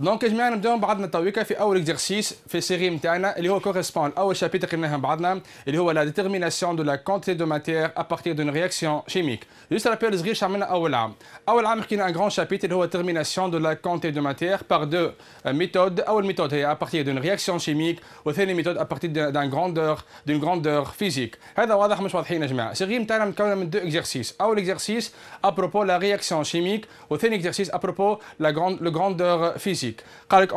دونك يا جماعه نبداو بعضنا تويكا في اول اكزرسيس في السيري نتاعنا اللي هو كوريسبون اول شابيتر قلناها بعضنا اللي هو لا ديتيرميناسيون دو لا كونتيتي دو ماتير ا بارتير دون رياكسيون شيميك. جوست رابيل صغير عملنا اول عام. اول عام حكينا ان غران شابيتر اللي هو ديتيرميناسيون دو لا كونتيتي دو ماتير بار دو ميثود. اول ميثود هي ا بارتير دون رياكسيون شيميك وثاني ميثود ا بارتير دون غراندور فيزيك. هذا واضح مش واضحين يا جماعه. السيري نتاعنا مكونه من دو اكزرسيس. اول اكزرسيس ابروبو لا رياكسيون شيميك وثاني اكزرسيس ابروبو le grandeur physique.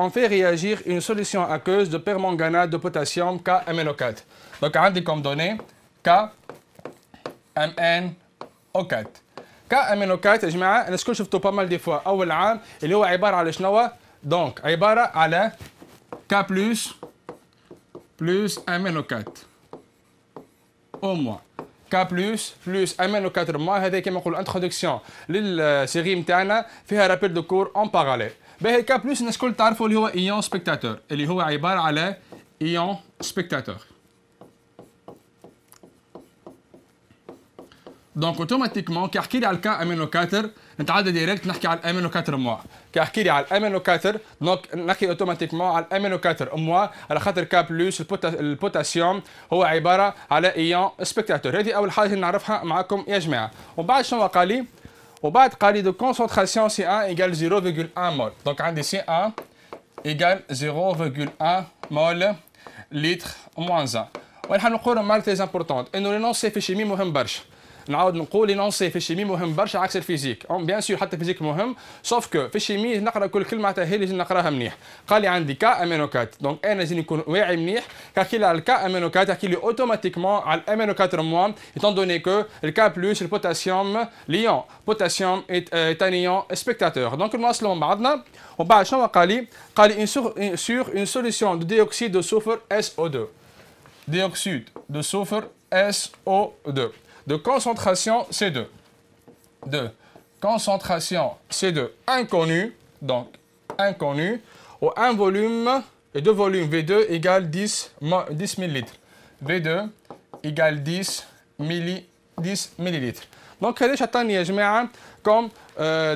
On fait réagir une solution aqueuse de permanganate de potassium KMnO4. Donc, on a comme donnée KMnO4. KMnO4 يا جماعة أنا شكون شفتوا pas mal des fois أول عام اللي هو عبارة على شنو؟ donc عبارة على K plus MnO4 au moins. K plus MnO4 moins هذا كما نقولوا انتروداكسيون للسيري نتاعنا فيها رابيل دو كور اون باراليل. باهي K plus الناس الكل تعرفوا اللي هو ايون سبيكتاتور اللي هو عباره على ايون سبيكتاتور. دونك اوتوماتيكمون كي يحكي لي على الكا امينو 4 نتعدى ديريكت نحكي على الامينو 4 موا. كي يحكي لي على الامينو 4 دونك نحكي اوتوماتيكمون على الامينو 4 موا على خاطر كا بلس البوتاسيوم هو عباره على ايون سبيكتاتور. هذه اول حاجه نعرفها معكم يا جماعه. ومن بعد شنو قال لي؟ وبعد قال لي دو كونسونتراسيون سي 1 ايكال 0.1 مول. دونك عندي سي 1 ايكال 0.1 مول لتر موان 1. ونحن نقولوا مال تري امبورطون انه لينونسي في الشيمي مهم برشا. نعاود نقول لينونسي في الشيمي مهم برشا عكس الفيزيك. بيان سور حتى الفيزيك مهم سوف كو في الشيمي نقرا كل كلمه تاعها لازم نقراها منيح. قال لي عندي كا امينو 4 دونك انا لازم نكون واعي منيح. كيحكي لي على الكا امينو 4 يحكي لي اوتوماتيكمون على الامينو 4 موان ايتون دوني كو الكا بلس البوتاسيوم ليون بوتاسيوم ايت ان ايون سبيكتاتور. دونك نواصلوا مع بعضنا. وبعد شنو قال لي؟ قال لي sur une solution de dioxyde de soufre SO2. Dioxyde de soufre SO2. De concentration C2. De concentration C2 inconnue, donc inconnue, ou un volume et deux volumes V2 égale 10 millilitres. V2 égale 10 millilitres. Donc, هذا عطاني يا جماعة comme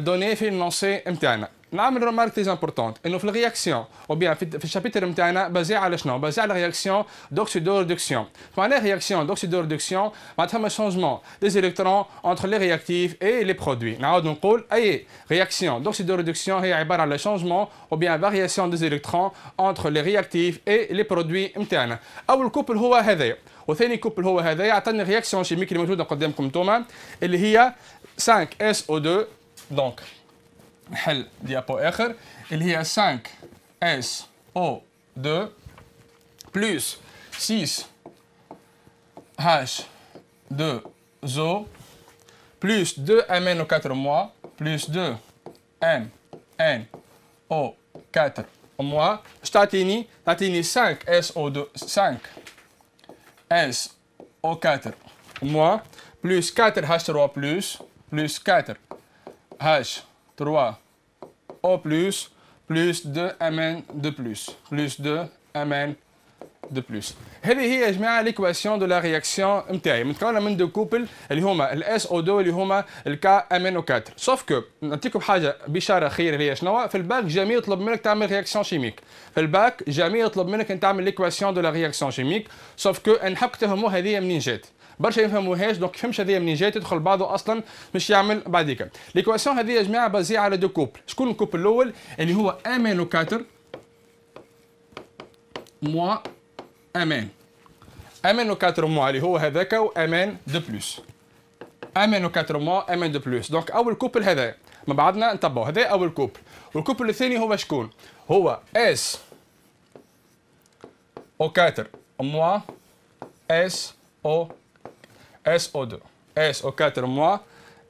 données في النص نتاعنا. نعمل رمارك تري امبورطونت انه في الرياكسيون او بيان في الشابيتر نتاعنا بازي على شنو؟ بازي على رياكسيون دوكسيدو ريدكسيون. معناها رياكسيون دوكسيدو ريدكسيون معناتها شانجمون دي الكترون انتر لي رياكتيف اي لي برودوي. نعاود نقول اي رياكسيون دوكسيدو ريدكسيون هي عباره على شانجمون او بيان فارياسيون دي الكترون انتر لي رياكتيف اي لي برودوي نتاعنا. اول كوبل هو هذايا وثاني كوبل هو هذايا عطاني رياكسيون شيميك اللي موجوده قدامكم انتوما اللي هي 5SO2 دونك نحل ديابو اخر اللي هي 5SO2 بلس 6H2O بلس 2MnO4 موا بلس 2MnO4 موا اش تعطيني؟ تعطيني 5SO2 5SO4 موا بلس 4H3 بلس 4H3 O plus 2Mn de plus. هذه هي يا جماعه ليكواسيون دو لا رياكسيون نتاعي متكونه من دو كوبل اللي هما الاس او 2 اللي هما الكا امينو 4. سوف كو نعطيكم حاجه بشاره خير اللي هي شنو؟ في الباك جميع يطلب منك تعمل رياكسيون شيميك. في الباك جميع يطلب منك ان تعمل ليكواسيون دو لا رياكسيون شيميك. سوف كو نحب تفهموا هذه منين جات. برشا يفهموهاش دونك يفهمش هذه منين جات يدخل بعضه اصلا مش يعمل بعديك. ليكواسيون هذه يا جماعه بازيه على دو كوبل. شكون الكوبل الاول؟ اللي هو امينو 4 موا امان. امينو 4 موا اللي هو هذاك وامان دو بلس. امينو 4 موا امان دو بلس. دونك اول كوبل هذا مع بعضنا نتبعوا هذا اول كوبل. والكوبل الثاني هو شكون؟ هو اس او 4 موا اس او SO2 SO4 moins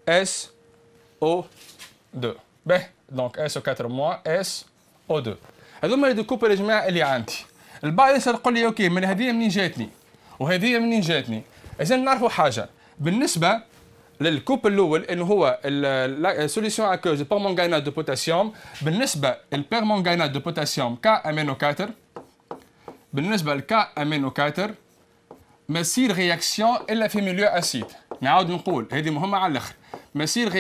SO2. باهي دونك SO4 moins SO2. هذوما لي كوبل يا جماعه اللي عندي. البعض يسال يقول لي اوكي من هذه منين جاتني؟ وهذه منين جاتني؟ اذا نعرفوا حاجه بالنسبه للكوبل الاول انه هو السوليسيون اكوز دو بيرمانغانات دو بوتاسيوم. بالنسبه للبيرمانغانات دو بوتاسيوم كا امينو 4 بالنسبه لكا امينو 4 ما يصير رياكسيون الا في ميليو اسيد. نعاود نقول هذه مهمه على الاخر. ما يصير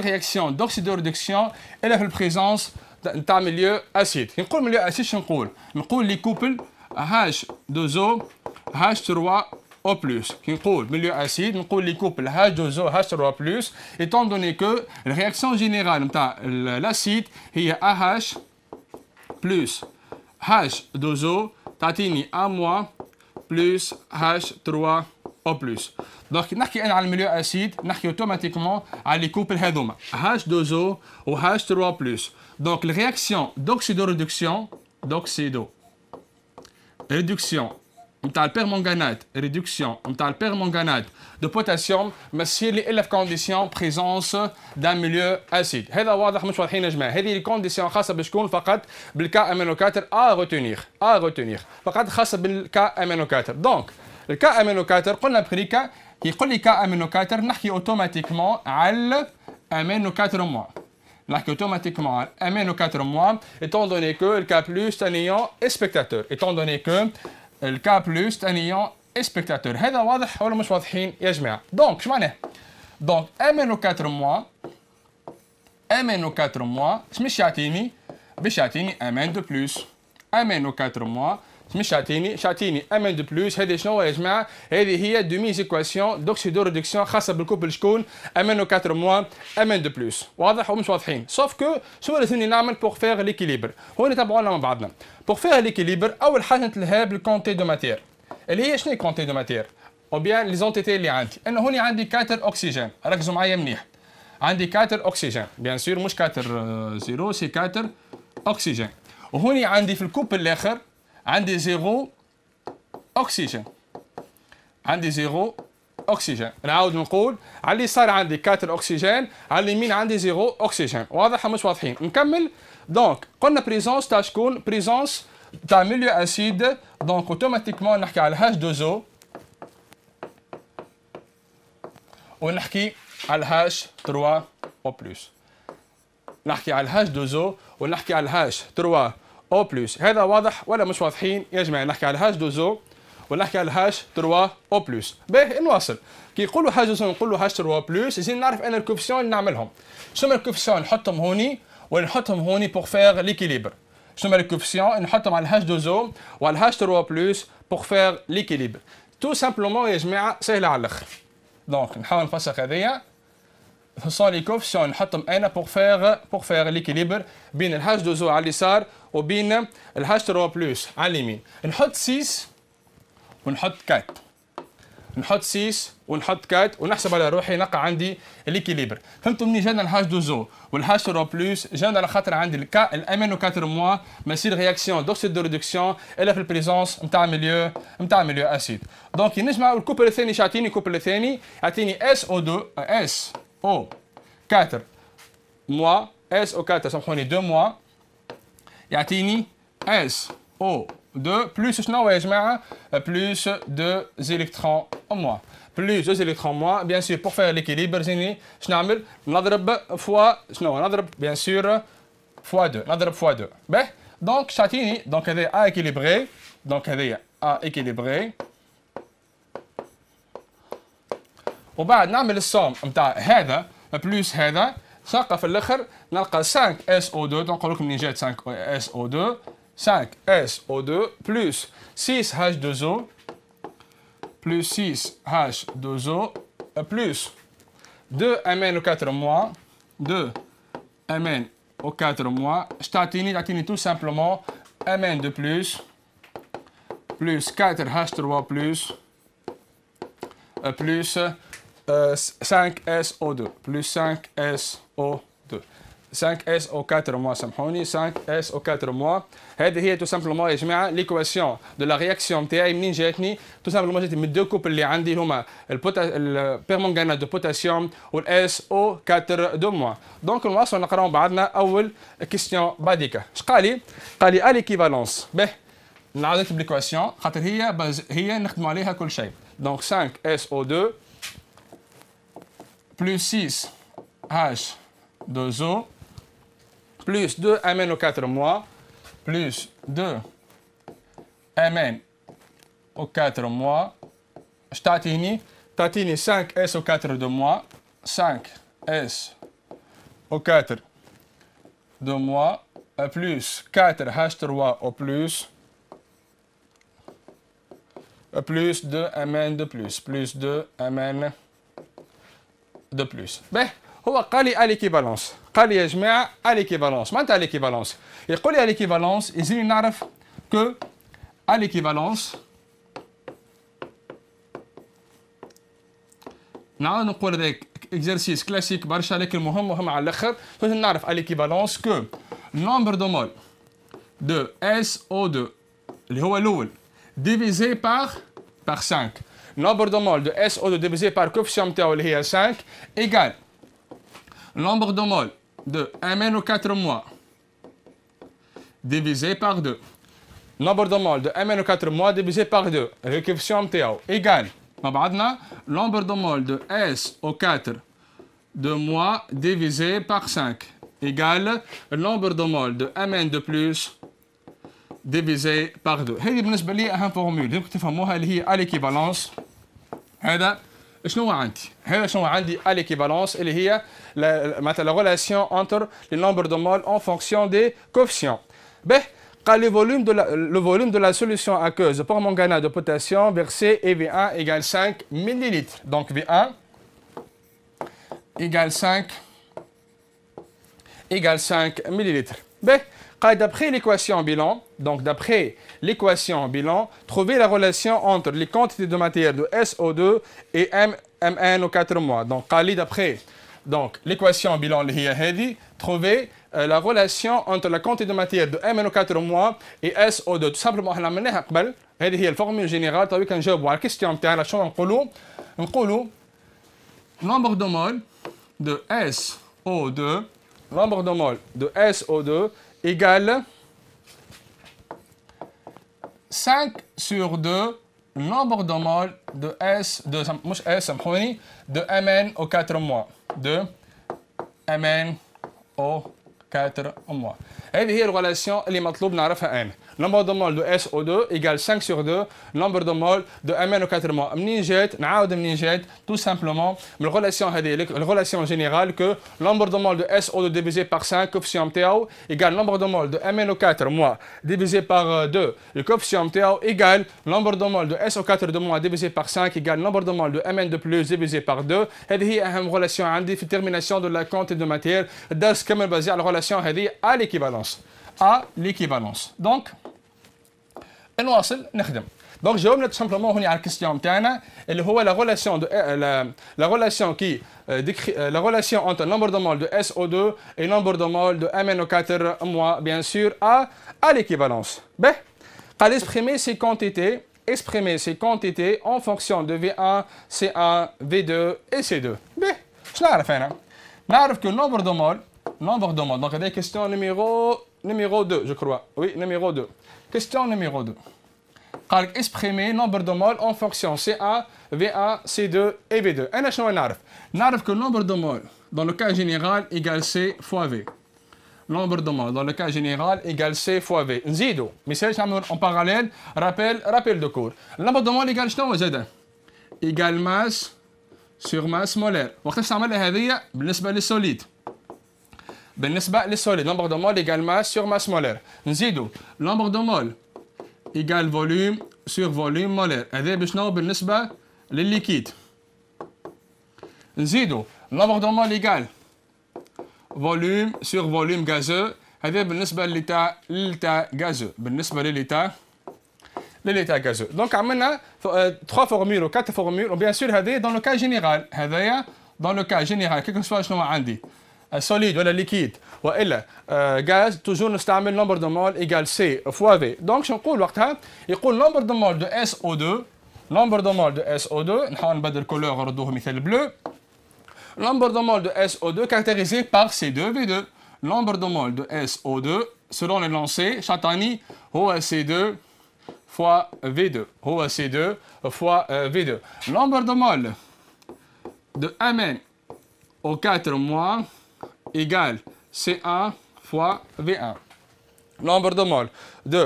رياكسيون دوكسيدو ريدكسيون الا في البريزونس نتاع ميليو اسيد. كي نقول ميليو اسيد شنو نقول؟ نقول لي كوبل H2O H3O plus. Qui نقول milieu acide, نقول لي couple H2O H3O plus, étant donné que la réaction générale نتاع l'acide هي AH plus H2O تعطيني A- plus H3O plus. Donc نحكي انا على الميليو اسيد نحكي اوتوماتيكمون على لي كوبل هذوما H2O و H3O plus. Donc la réaction d'oxydo-réduction نتاع البيرمنغانات réduction نتاع البيرمنغانات de potassium ما تصير لي الا في كونديسيون بريزونس دان ميليو اسيد. هذا واضح مش واضحين يا جماعه؟ هذه لي كونديسيون خاصه باش تكون فقط بالكا امينوكاتر ا فقط خاصه بالكا امينوكاتر. دونك الكا امينوكاتر قلنا بخريكا كي يقول لي كا امينوكاتر نحكي اوتوماتيكمون على امينوكاتر موا. نحكي automatiquement amène-4 mois, étant donné que le K+, est un ion et spectateur. Étant donné que le K+, est un ion et spectateur. هذا واضح ولا مش واضحين يا جماعة؟ دونك شو معناه؟ دونك amène-4 mois, amène-4 mois, مش يعطيني؟ باش يعطيني amène de plus. amène-4 mois, مش يعطيني امين دو بلوس. هذه شنو يا جماعه؟ هذه هي دومي زيكواسيون دوكسيدو ريدكسيون خاصه بالكوبل شكون؟ امينو 4 موا امين دو بلوس. واضح ومش واضحين؟ سوف كو شنو لازمني نعمل بور فيغ ليكيليبر؟ هو نتابعونا مع بعضنا. بور فيغ ليكيليبر اول حاجه نتلها بالكونتي دو ماتير اللي هي شنو كونتي دو ماتير؟ او بيان لي زونتيتي اللي عندي. انا هوني عندي 4 اكسجين، ركزوا معايا منيح. عندي 4 اكسجين، بيان سور مش 4 0 سي 4 اكسجين. وهوني عندي في الكوب الاخر عندي 0 أكسجين. عندي 0 أكسجين. نعاود نقول على اليسار عندي 4 أكسجين، على اليمين عندي 0 أكسجين. واضح مش واضحين؟ نكمل. دونك قلنا بريزونس تاع شكون؟ بريزونس تاع ميليو أسيد. دونك أوتوماتيكمون نحكي على H2O ونحكي على H3O plus. نحكي على H2O ونحكي على H3O plus. هذا واضح ولا مش واضحين يا جماعه؟ نحكي على H2O ونحكي على H3O plus. باهي نواصل. كي يقولوا H2O نقولوا H3O plus، لازم نعرف انا الكوفيسيون اللي نعملهم. شنو الكوفيسيون نحطهم هوني ونحطهم هوني بور فيغ ليكيليبر. شنو الكوفيسيون نحطهم على H2O وعلى H3O plus بور فيغ ليكيليبر. تو سامبلومون يا جماعه سهله على الاخر. دونك نحاول نفسر هذيا. Ce sont les coefficients نحطهم انا pour faire l'équilibre بين ال H2O على اليسار وبين ال H3O plus على اليمين. نحط 6 ونحط 4. نحط 6 ونحط 4 ونحسب على روحي نلقى عندي ليكيليبر. فهمتوا مني جانا ال H2O وال H3O plus؟ جانا على خاطر عندي الامينو 4 موا ما يصير رياكسيون دوكسيد دو ريدكسيون الا في البريزونس نتاع ميليو اسيد. دونك نجمع الكوبل الثاني يعطيني الكوبل الثاني يعطيني SO4 mois SO4 سامحوني 2 mois يعطيني SO2 plus شنو يا جماعه؟ plus 2 électrons mois. plus 2 électrons mois bien sûr pour faire l'équilibre زيني شنو نعمل؟ نضرب فوا شنو؟ نضرب bien sûr فوا 2 نضرب فوا 2. باهي دونك تعطيني دونك هذا A équilibré دونك هذايا A équilibré وبعد نعمل الصوم نتاع هذا بلوس هذا نلقى في الاخر نلقى 5SO2 نقول لكم منين جات 5SO2 5SO2 بلوس 6H2O بلوس 6H2O بلوس 2 amène 4 mois 2 amène 4 mois تعطيني tout simplement amène de plus 4H3 plus 5SO2 plus 5SO2 5SO4 mois سامحوني 5SO4 mois. هذه هي تو سامبلومون يا جماعه ليكواسيون دو لا رياكسيون تاعي منين جاتني؟ تو سامبلومون جاتني من الدو كوبل اللي عندي هما البيرمنغانات دو بوتاسيوم والSO4 دو موا. دونك نواصلوا نقراو بعضنا اول كيستيون بعديكا. اش قال لي؟ قال لي اليكيفالونس. باهي نعاود نكتب ليكواسيون خاطر هي نخدموا عليها كل شيء. دونك 5SO2 plus 6H2O plus 2 amène 4 mois plus 2 amène 4 mois تعطيني 5SO4 de mois 5SO4 de mois plus 4H3 au plus 2Mn de plus 2Mn de plus. Ben, هو قال لي l'équivalence. قال لي يا جماعة l'équivalence. معناتها l'équivalence. يقول لي l'équivalence يجيني نعرف que l'équivalence نعاود نقول هذاك exercice classique برشا لكن مهم على الاخر. لازم نعرف l'équivalence que nombre de mol de SO2 اللي هو الأول divisé par 5. Nombre de mol de SO2 divisé par coefficient نتاعو اللي هي 5 égale nombre de mol de MnO4- divisé par 2. Nombre de mol de MnO4- divisé par 2. Le coefficient نتاعو égale مع بعضنا nombre de mol de SO4 divisé par 5 égale le nombre de mol de Mn de plus divisé par 2. هذه بالنسبة لي أهم فورمول يمكن تفهموها اللي هي l'équivalence. هذا شنو عندي؟ هذا شنو عندي l'équivalence اللي هي مثلا la relation entre les nombres de mol en fonction des coefficients. به قال le volume de la solution aqueuse de permanganate de potassium versé est V1 égale 5 ml. Donc V1 égale 5 ml. به d'après l'équation bilan, donc d'après l'équation bilan, trouver la relation entre les quantités de matière de SO2 et MnO4-. Donc, d'après l'équation bilan, trouver la relation entre la quantité de matière de MnO4- et SO2. Tout simplement, on a la formule générale. Tu as vu quand je vois la question, nombre de mol de SO2, nombre de mol de SO2 égale 5 sur 2 nombre de mol de de MnO4-. de MnO4-. هذه هي الريلاسيون اللي مطلوب نعرفها أنا. nombre de mol de SO2 égale 5 sur 2 nombre de mol de MnO4-. منين جات tout simplement من الريلاسيون هذه الريلاسيون générale que nombre de mol de SO2 divisé par 5 coefficient نتاعو égale nombre de mol de MnO4- divisé par 2 le coefficient نتاعو égale nombre de mol de SO4- divisé par 5 égale nombre de mol de Mn de plus divisé par 2. هذه هي أهم relation عندي في termination de la quantité de matière. الدرس كامل basé على الريلاسيون هذه à l'équivalence. Donc نواصل نخدم. Donc جاوبنا tout simplement هنا على الكيستيون نتاعنا اللي هو la relation entre nombre de mol de SO2 et nombre de mol de MnO4- bien sûr à l'équivalence. Ben, قال exprimer ces quantités en fonction de V1, C1, V2 et C2. Ben, شنو نعرف أنا؟ نعرف que nombre de mol, donc la question numéro 2, je crois. Oui, numéro 2. Question numéro 2. Exprimer nombre de mol en fonction C1, V1, C2 et V2. أنا شنو نعرف؟ نعرف que nombre de mol dans le cas général égale C fois V. Nombre de mol dans le cas général égale C fois V. نزيدو مثال نعملو en parallèle rappel de cours. Nombre de mol égale شنو زادا؟ égale masse sur masse molaire. وقت نستعملها هذه بالنسبة للسوليد. nombre de mol égale masse sur masse molaire. نزيدو nombre de mol égale volume sur volume molaire. هذا بشنو بالنسبة للليكيد. نزيدو nombre de mol égale volume sur volume gazeux. هذا بالنسبة للإيتا gazeux. بالنسبة للإيتا gazeux. Donc عملنا 3 formules ou 4 formules. Bien sûr هذا dans le cas général. هذايا dans le cas général. Quel que soit شنو عندي. solide ولا liquide والا gaz toujours نستعمل nombre de mol égale C fois V. Donc شنو نقول وقتها؟ يقول nombre de mol de SO2 نحاول نبدل couleur نردوه مثال bleu. Nombre de mol de SO2 caractérisé par C2V2. Nombre de mol de SO2 selon les lancers شعطاني هو C2 fois V2. هو C2 fois V2. Nombre de mol de MnO4- égale C1 fois V1. Nombre de mol de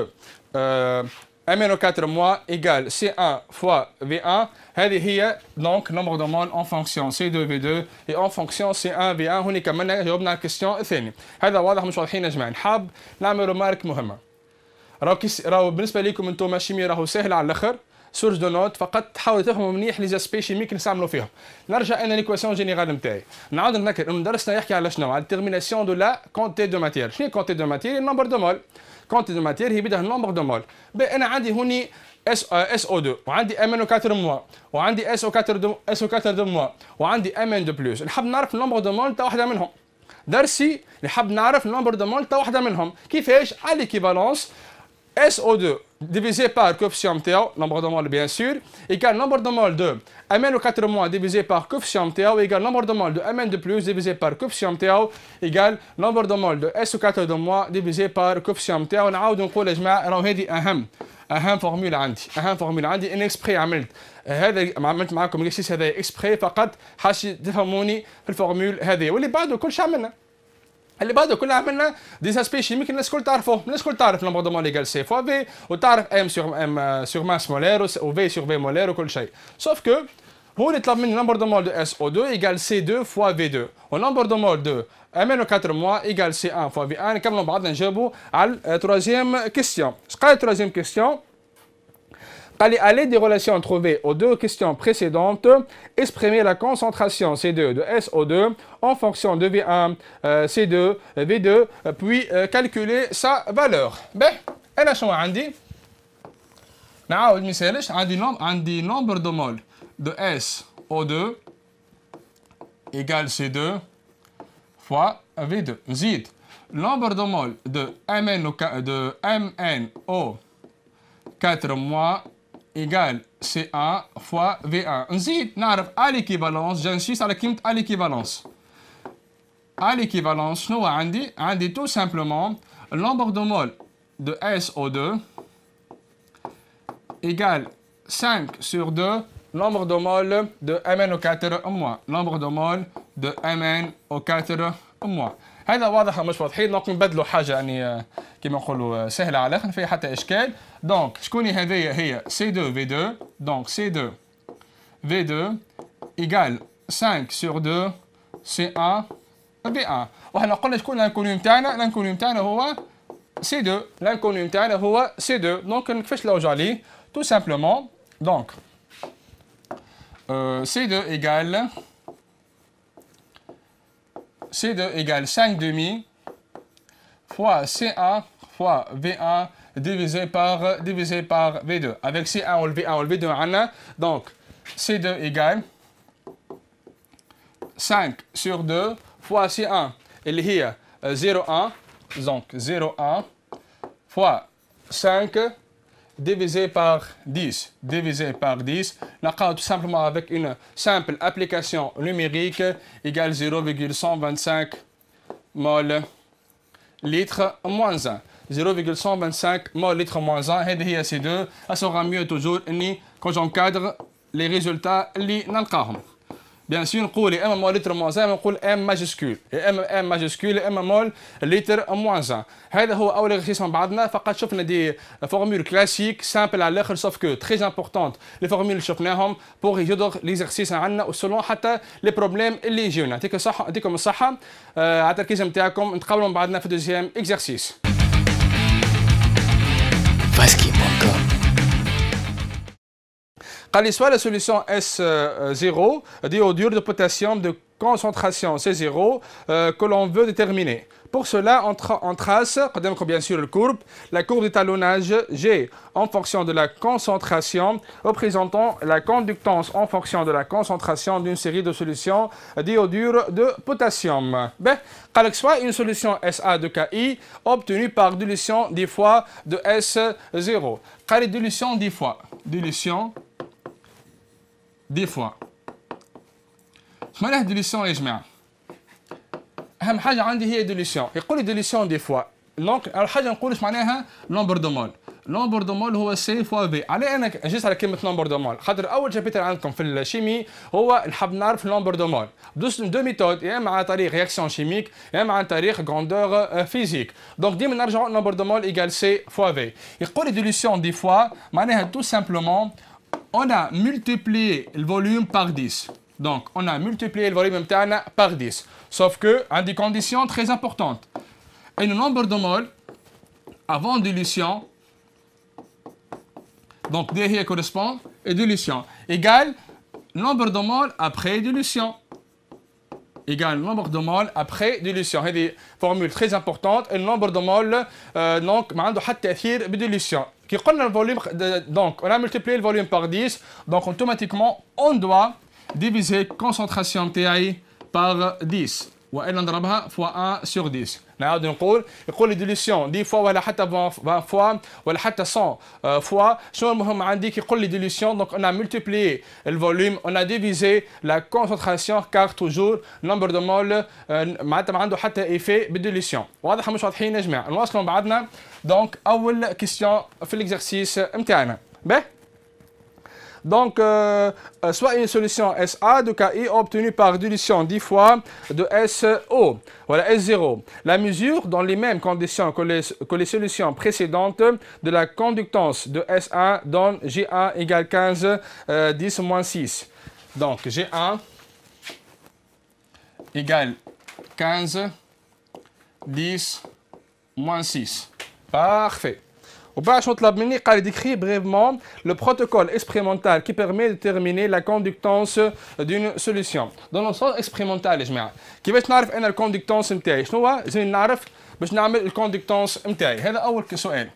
MnO4 moins égale C1 fois V1. هذه هي donc nombre de moles en fonction C2 V2 et en fonction C1 V1. هوني كملنا جاوبنا على الكيستيون الثاني. هذا واضح مش واضحين يا جماعه. حاب نعمل ريمارك مهمه. راهو بالنسبه لكم انتم شيمي راهو سهل على الاخر. سورس دو نوت فقط تحاولوا تفهموا منيح لي زاسبي شيميك نستعملوا فيهم. نرجع انا ليكواسيون جينيرال نتاعي. نعاود نذكر انه درسنا يحكي على شنو؟ على التيرميناسيون دو لا كونتي دو ماتير. شنو كونتي دو ماتير؟ النمبر دو مول. كونتي دو ماتير هي بدها النمبر دو مول. انا عندي هوني SO2 وعندي MnO4 موا وعندي SO4 دو موا وعندي Mn دو بلس. نحب نعرف النمبر دو مول تاع واحده منهم. درسي نحب نعرف النمبر دو مول تاع واحده منهم. كيفاش؟ على ليكيفالونس SO2 divisé par coefficient TO, nombre de moles bien sûr, égale nombre de moles de MnO4- divisé par coefficient TO égale nombre de moles de Mn2+ divisé par coefficient TO égale nombre de moles de SO4- divisé par coefficient TO. نعاود نقول يا جماعه راهو هذه اهم فورمولا عندي ان اكسبري عملت هذا عملت معكم الاكسيس هذا اكسبري فقط حاشي تفهموني في الفورمول هذه واللي بعده كل شيء عملنا. اللي بعده كلها عملنا دي اسبي شيميك الناس الكل تعرفوه، الناس الكل تعرف نمبر دو مول ايكال سي فوا في وتعرف ام سور ماس مولير وفي سور في مولير وكل شيء. سوف كو هو اللي طلب مني نمبر دو مول دو اس او 2 ايكال سي 2 فوا في 2 ونمبر دو مول دو MnO4- ايكال سي 1 فوا في 1. نكملوا بعضنا نجاوبوا على التروازيام كيستيون. اش قال التروازيام كيستيون؟ Allez, à l'aide des relations trouvées aux deux questions précédentes, exprimer la concentration C2 de SO2 en fonction de V1, C2, V2, puis calculer sa valeur. Ben, أنا شنو عندي؟ نعاود مثالش عندي nombre de moles de SO2 égale C2 fois V2. نزيد nombre de moles de MnO4- égale C1 fois V1. نزيد نعرف à l'équivalence, j'insiste على كلمة à l'équivalence. À l'équivalence شنو عندي؟ عندي tout simplement le nombre de moles de SO2 égale 5 sur 2 nombre de moles de MnO4-. Nombre de moles de MnO4-. هذا واضح مش واضحين دونك نبدلوا حاجه يعني كيما نقولوا سهله على الاخر ما فيها حتى اشكال. دونك شكون هذيا هي C2 V2 دونك C2 V2 ايكال 5 sur 2 C1 V1. وحنا قلنا شكون الانكونيو نتاعنا؟ الانكونيو نتاعنا هو C2. الانكونيو نتاعنا هو C2 دونك كيفاش نلوج عليه؟ تو سامبلومون دونك C2 ايكال C2 égale 5 demi fois C1 fois V1 divisé par V2. Avec C1 ou le V1 ou le V2 عنا. Donc C2 égale 5 sur 2 fois C1 اللي هي 0,1 donc 0,1 fois 5 divisé par 10. Tout simplement avec une simple application numérique égale 0,125 mol litre moins 1. 0,125 mol litre moins 1. هذه هي C2. Ça sera mieux toujours quand j'encadre les résultats اللي نلقاهم. Bien sûr نقول يا اما مول لتر موان 1 نقول ام ماجسكول يا اما ام ماجسكول يا اما مول لتر موان 1. هذا هو اول اكسرسيس من بعضنا فقط شفنا دي فورمول كلاسيك سامبل على الاخر سوف كو تري امبورطونت لي فورمول اللي شفناهم بور يجدر ليزرسيس عندنا وسولون حتى لي بروبليم اللي يجيونا. يعطيكم الصحه على التركيز نتاعكم. نتقابلوا من بعضنا في دوزيام اكزرسيس. قال لي soit la solution S0 d'iodure de potassium de concentration C0 que l'on veut déterminer. Pour cela, on trace, bien sûr, la courbe d'étalonnage G en fonction de la concentration, représentant la conductance en fonction de la concentration d'une série de solutions d'iodure de potassium. Ben, soit une solution SA de KI obtenue par dilution 10 fois de S0. Dilution 10 fois. Dilution 10 fois. ايش معناها ديليسيون يا جماعه؟ اهم حاجه عندي هي ديليسيون. يقول لي ديليسيون 10 فوا دونك اول حاجه نقول ايش معناها نومبر دو مول. nombre de mol هو C fois V. علي انا جيت على كلمه nombre de mol خاطر اول شابتر عندكم في الشيمي هو نحب نعرف nombre de mol. دو ميثود يا اما عن طريق رياكسيون شيميك يا اما عن طريق غراندور فيزيك. دونك ديما نرجعوا nombre de mol égale C fois V. يقول لي dilution 10 fois معناها tout simplement on a multiplié le volume par 10. Donc on a multiplié le volume par 10. Sauf que a des conditions très importantes. Et le nombre de mol avant dilution, donc D hier correspond et dilution, égale nombre de mol après dilution. Égale nombre de mol après dilution. C'est une formule très importante. Et le nombre de mol, donc, ما عنده حتى تأثير بديليسيون. Qui قلنا le volume, donc, on a multiplié le volume par 10, donc automatiquement, on doit diviser concentration TI par 10. وإلا نضربها fois 1 sur 10. نعاود نقول يقول لي ديليسيون 10 fois ولا حتى 20 fois ولا حتى 100 fois. شنو المهم عندي كي يقول لي ديليسيون donc on a multiplié le volume on a divisé la concentration car toujours nombre de mol معناتها ما عنده حتى effet بالديليسيون. واضح مش واضحين يا جماعه؟ نواصلوا بعدنا. دونك اول كيستيون في l'exercice نتاعنا. باهي donc, soit une solution SA de KI obtenue par dilution 10 fois de SO, voilà S0. La mesure dans les mêmes conditions que les solutions précédentes de la conductance de S1 donne G1 égale 15, 10 moins 6. Donc, G1 égale 15, 10 moins 6. Parfait. وبعد شنو طلب مني قال décrire brièvement le protocole expérimental qui permet de déterminer la conductance d'une solution. Dans le sens expérimental يا جماعه كيفاش نعرف انا الكوندكتونس نتاعي شنو هو؟ لازم نعرف باش نعمل الكوندكتونس نتاعي. هذا اول سؤال.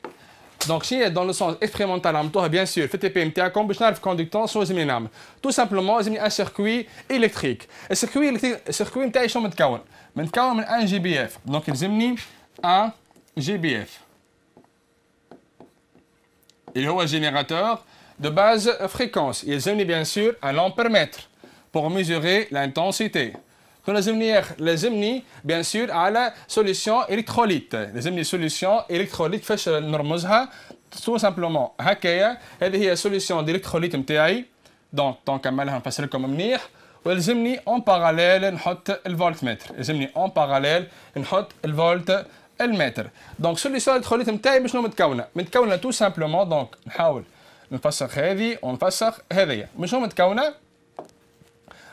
دونك شنو dans le sens expérimental عملتوها بيان سور في التي بي نتاعكم باش نعرف الكوندكتونس شنو لازمني نعمل. تو سامبلومون لازمني ان سيركوي الكتريك. السيركوي نتاعي شنو متكون؟ متكون من ان جي بي اف. دونك يلزمني ان جي بي اف. Il y a un générateur de base fréquence. Il y a bien sûr un ampèremètre pour mesurer l'intensité. Les amis, bien sûr, à la solution électrolyte. Les amis, solution électrolyte, tout simplement. هذه هي solution d'électrolyte متاعي. Donc, tant qu'à mal, on comme منيح. ولازمني en parallèle نحط الفولتمتر. لازمني en parallèle نحط الفولت المتر. دونك سوليسيون الكتروليت نتاعي شنو متكونه تو سامبلومون. دونك نحاول نفسخ هذه ونفسخ هذيا. شنو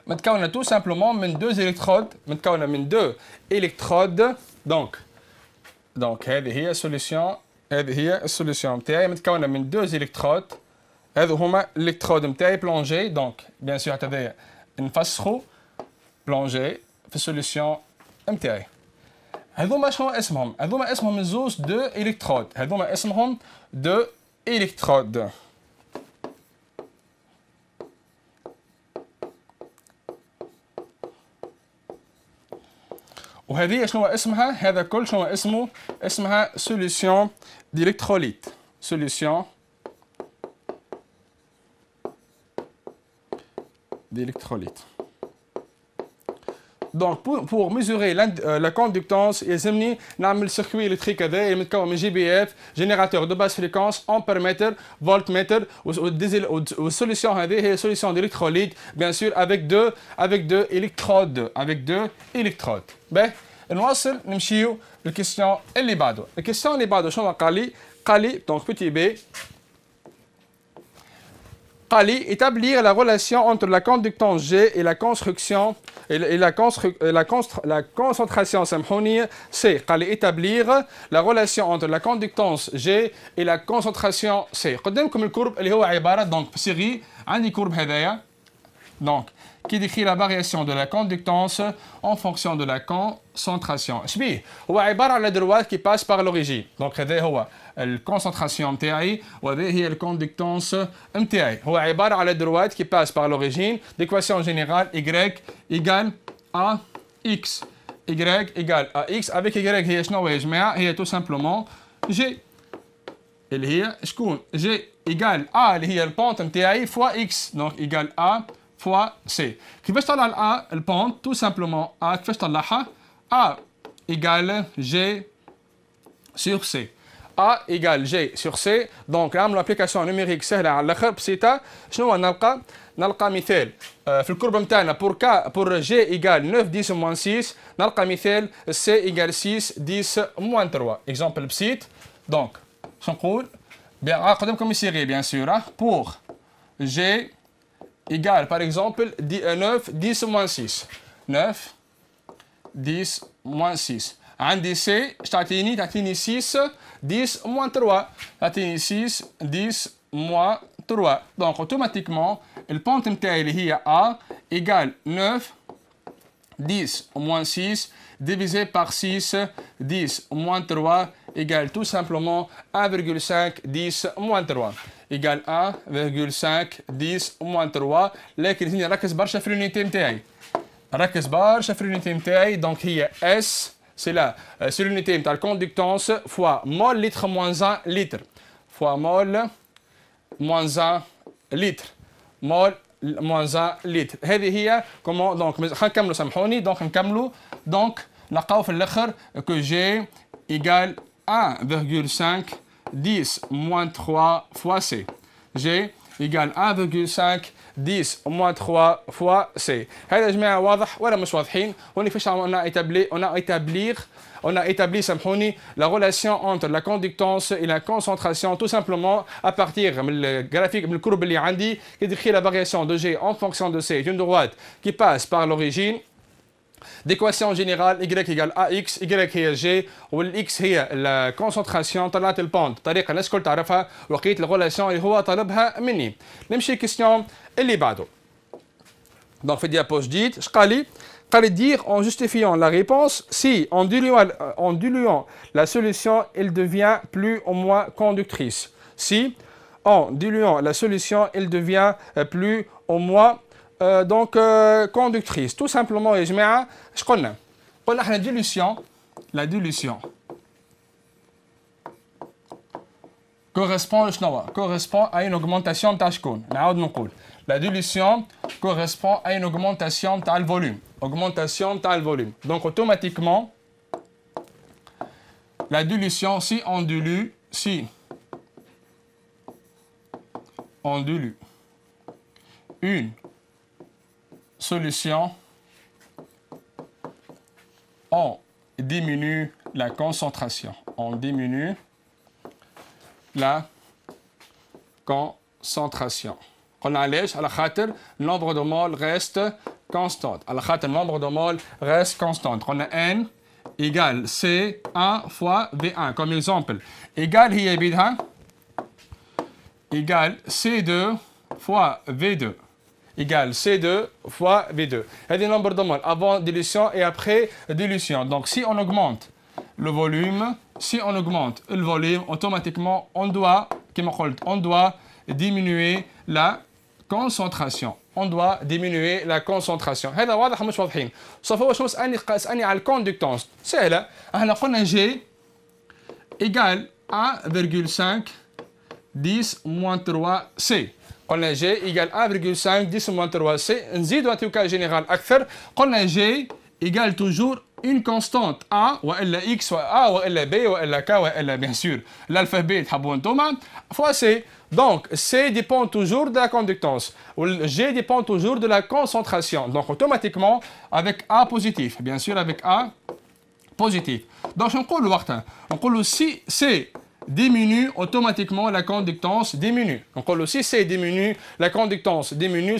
متكونه تو سامبلومون من دو الكترود. متكونه من دو الكترود. دونك هذه هي السوليسيون. هذه هي السوليسيون نتاعي متكونه من دو الكترود. هذو هما الالكترود نتاعي بلونجي. دونك بيان سور حتى هذايا نفسخو بلونجي في السوليسيون نتاعي. هذوما شنو اسمهم؟ هذوما اسمهم زوز دو الكترود. هذوما اسمهم دو الكترود. وهذه شنو اسمها؟ هذا كل شنو اسمه؟ اسمها سوليسيون ديلكتروليت. سوليسيون d'électrolyte. Donc pour mesurer la conductance, يلزمني نعمل circuit électrique هذا اللي متكون من جي بي اف، générateur de basse fréquence، ampèremètre، voltmètre، والسوليسيون هذه هي solution d'électrolyte bien sûr avec deux électrodes. باهي نواصل نمشيو للكيستيون اللي بعده. الكيستيون اللي بعده شنو قال لي donc petit b قال لي établir la relation entre la conductance G et la construction et la concentration سامحوني C. قال لي établir la relation entre la conductance G et la concentration C. قدامكم الكورب اللي هو عباره دونك في سيغي عندي كورب هذايا donc qui décrit la variation de la conductance en fonction de la concentration. شبيه هو عباره على droite qui passe par l'origine. donc هذا هو الكونسنتراسيون نتاعي وهذه هي الكوندكتونس نتاعي. هو عباره على droite qui passe par l'origine. l'équation générale y égale à x. y égale à x avec y هي شنو يا جماعه؟ هي tout simplement g اللي هي شكون؟ g égale a اللي هي البونت نتاعي fois x. donc égale a fois c. كيفاش طلع ال a البونت؟ tout simplement a كيفاش طلعها؟ a égale g sur c. A égale G sur C. Donc نعملوا application numérique سهلة على الآخر بسيطة. شنو نلقى؟ نلقى مثال في الكربة نتاعنا pour G égale 9 10 moins 6 نلقى مثال C égale 6 10 moins 3. Exemple بسيط. Donc شنو نقول؟ قدامكم يصير bien sûr. Pour G égale par exemple 9 10 moins 6 9 10 moins 6 عندي سي تعطيني 6 10 moins 3 تعطيني 6 10 moins 3 donc automatiquement البونت نتاعي اللي هي A égale 9 10 moins 6 divisé par 6 10 moins 3 égale tout simplement 1,5 10 moins 3 égale 1,5 10 moins 3 لكن هنا ركز برشا في اليونيتي نتاعي ركز برشا في اليونيتي نتاعي دونك هي S c'est là c'est l'unité de la conductance fois mol litre moins 1 litre fois mol moins 1 litre mol moins 1 litre هذه هي comment donc نكملوا سامحوني donc نكملوا donc نلقاو في الاخر que G égale 1,5 10 moins 3 fois C G égale 1,5 10 moins 3 fois C. هذا يا جماعة واضح ولا مش واضحين؟ هوني فاش on a établi سامحوني la relation entre la conductance et la concentration tout simplement à partir من الجرافيك من الكرب اللي عندي qui décrit la variation de G en fonction de C d'une droite qui passe par l'origine d'équation générale y égale ax y هي g والx هي الكونسنتراسيون طلعت البوند طريقه الناس الكل تعرفها ولقيت الريلاسيون اللي هو طلبها مني نمشي كيستيون اللي بعده دونك في الديابوز جديد اش قال لي قال لي dire en justifiant la réponse si en diluant la solution elle devient plus ou moins conductrice si en diluant la solution elle devient plus ou moins donc conductrice tout simplement يا جماعه اش قلنا احنا la dilution correspond à une augmentation تاع شكون نعاود نقول la dilution correspond à une augmentation تاع الفوليوم تاع الفوليوم donc automatiquement la dilution si on dilue une solution, on diminue la concentration. On diminue la concentration. On a l'aise à la خاطر nombre de moles reste constant. À la خاطر nombre de moles reste constant. On a N égale C1 fois V1 comme exemple. Égale هي بيدها égale C2 fois V2. Égale C2 fois V2. Il y a des nombres de moles avant dilution et après dilution. Donc si on augmente le volume, automatiquement on doit diminuer la concentration. هذا واضح مش واضحين. صافي هو شنو اسألني على الكوندكتانس. سهلة. احنا قلنا G égale 1,5 10 moins 3 C. قلنا G égale 1,5 10 moins 3 C. نزيدوا نعطيو كا جينيرال أكثر. قلنا G égale toujours une constante A وإلا X وA وإلا B وإلا K وإلا bien sûr l'alphabet تحبوا انتوما fois C. Donc C dépend toujours de la conductance. G dépend toujours de la concentration. Donc automatiquement avec A positif. Bien sûr avec A positif. Donc نقولوا وقتها نقولوا si C diminue automatiquement la conductance diminue. Donc si C diminue, la conductance diminue.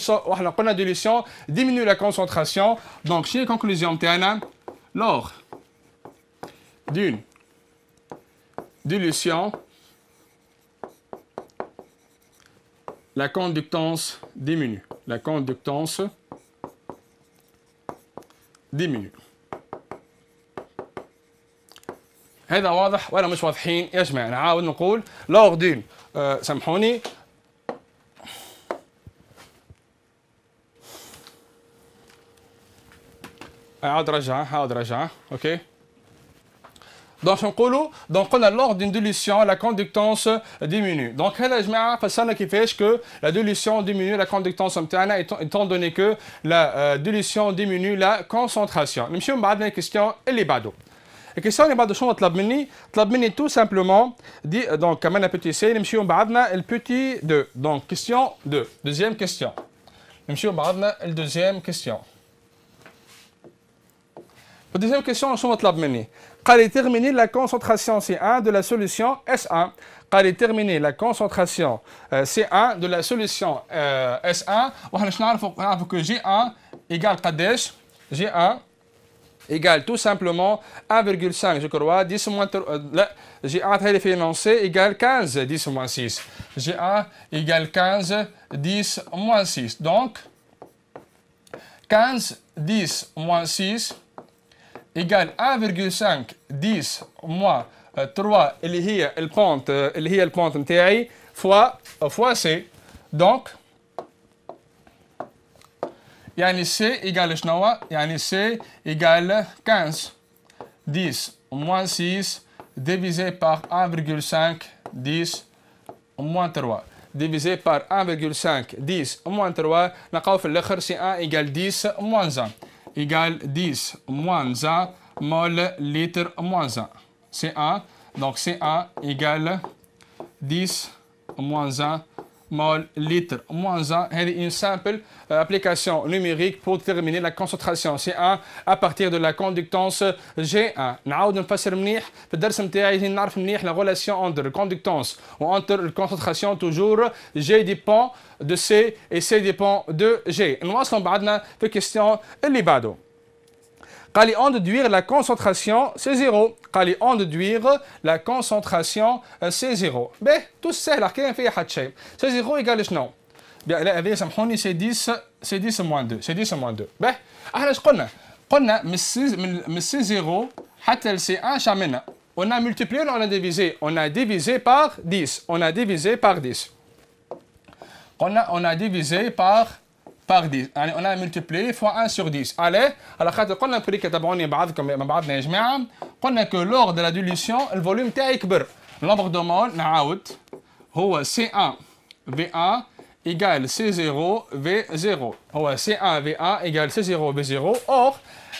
On a dilution diminue la concentration. Donc chez conclusion lors d'une dilution, la conductance diminue. La conductance diminue. هذا واضح ولا مش واضحين يا جماعه نعاود نقول lors d'une سامحوني عاود رجعها اوكي دونك نقولوا دونك قلنا lors d'une dilution la conductance diminue دونك هذا يا جماعه فسرنا كيفاش que la dilution diminue la conductance نتاعنا étant donné que la dilution diminue la concentration نمشيو من بعد الكيستيون اللي بعده الكيستيون اللي بعد شنو طلب مني؟ طلب مني تو سامبلومون دي دونك كمان بيتي سي نمشيو بعضنا البيتي 2 دونك كيستيون 2 دوزيام كيستيون نمشيو بعضنا الدوزيام كيستيون. Deuxième question, شنو طلب مني؟ قال لي terminer la concentration C1 de la solution S1. قال لي terminer la concentration C1 de la solution S1 وحنا باش نعرفوا que G1 égale قداش؟ G1 égale tout simplement 1,5 je crois 10 moins لا G1 هذه في énoncé égale 15 10 moins 6. G1 égale 15 10 moins 6. Donc 15 10 moins 6 égale 1,5 10 moins 3 اللي هي البونت نتاعي fois C. Donc يعني C égale شنو؟ يعني C égale 15 10 moins 6 divisé par 1,5 10 moins 3 divisé par 1,5 10 moins 3 نلقاو في الاخر C1 égale 10 moins 1 égale 10 moins 1 mol litre moins 1. C1, donc C1 égale 10 moins 1 mol litre moins 1. C'est une simple application numérique pour déterminer la concentration C1 à partir de la conductance G1. نعاود نفسر منيح في الدرس نتاعي نعرف منيح la relation entre conductance ou entre la concentration toujours G dépend de C et C dépend de G. نواصلوا بعدنا في الكيستيون اللي بعده. قال لي on déduire la concentration c'est 0. قال لي on déduire la concentration c'est 0. باهي تو سهل كاين فيها حتى شيء. c'est 0 يقال شنو؟ لا هذه سامحوني c'est 10 moins 2 c'est 10 moins 2. باهي احنا ايش قلنا؟ قلنا من سي 0 حتى ل سي 1 شعملنا. on a multiplié on a divisé. On a divisé par 10. On a divisé par 10. On a divisé par 10 يعني on a multiplié fois 1 sur 10. عليه على خاطر قلنا بريك تابعوني بعضكم مع بعضنا يا جماعه قلنا كو لور دو لا ديليسيون الفوليوم تاعي كبر. النمبر دو مول نعاود هو C1 V1 égale C0 V0. هو C1 V1 égale C0 V0. or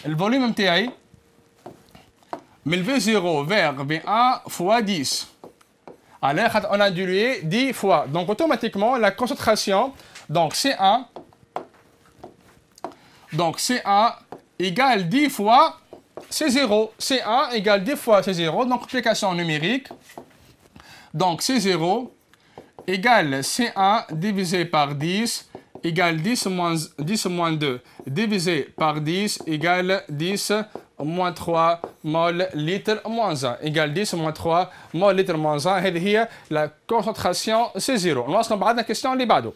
الفوليوم نتاعي من V0 vers V1 fois 10. عليه خاطر on a dilué 10 fois. Donc automatiquement la concentration donc C1 Donc C1 égale 10 fois C0. C1 égale 10 fois C0. Donc application numérique. Donc C0 égale C1 divisé par 10 égale 10 moins 2 divisé par 10 égale 10 moins 3 mol litre moins 1 égale 10 moins 3 mol litre moins 1. هذه هي la concentration C0. نواصلوا بعدنا الكيستيون اللي بعده.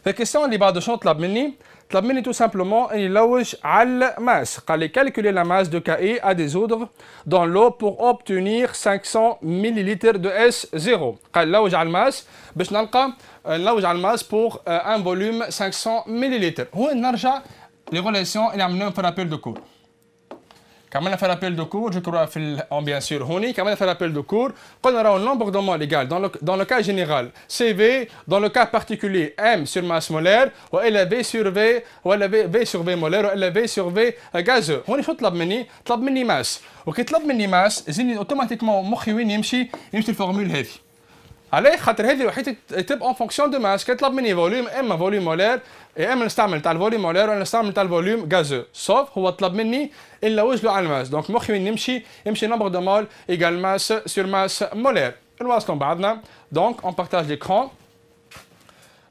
الكيستيون اللي بعده شنو طلب مني؟ طلب مني tout simplement ان يلوج على الماس. قال لي calculer la masse de KI à dissoudre dans l'eau pour obtenir 500 ml de S0. قال لوج على الماس باش نلقى نلوج على الماس pour un volume 500 ml. هو نرجع لي ريلاسيون اللي عملناهم في رابيل دو كور. كملنا في رابيل دو كور جو كرو في بيان سور هوني كملنا في رابيل دو كور قلنا راهو النومبر دو مول ايغال dans le cas général CV dans le cas particulier M sur masse molaire والا V sur V ولا V sur V molaire ولا V sur V gazeux. هوني شو طلب مني؟ طلب مني ماس وكي طلب مني ماس يزيني اوتوماتيكمون مخي وين يمشي الفورمول هذه. عليه خاطر هذه الوحيده تب اون فونكسيون دو ماس. كيطلب مني فوليوم اما فوليوم مولير اما نستعمل تاع الفوليوم مولير ولا نستعمل تاع الفوليوم غازو. سوف هو طلب مني نلوج له على الماس. دونك مخي وين يمشي نمبر دو مول ايغال ماس سور ماس مولير. نواصلوا بعضنا. دونك اون بارتاج ليكرون.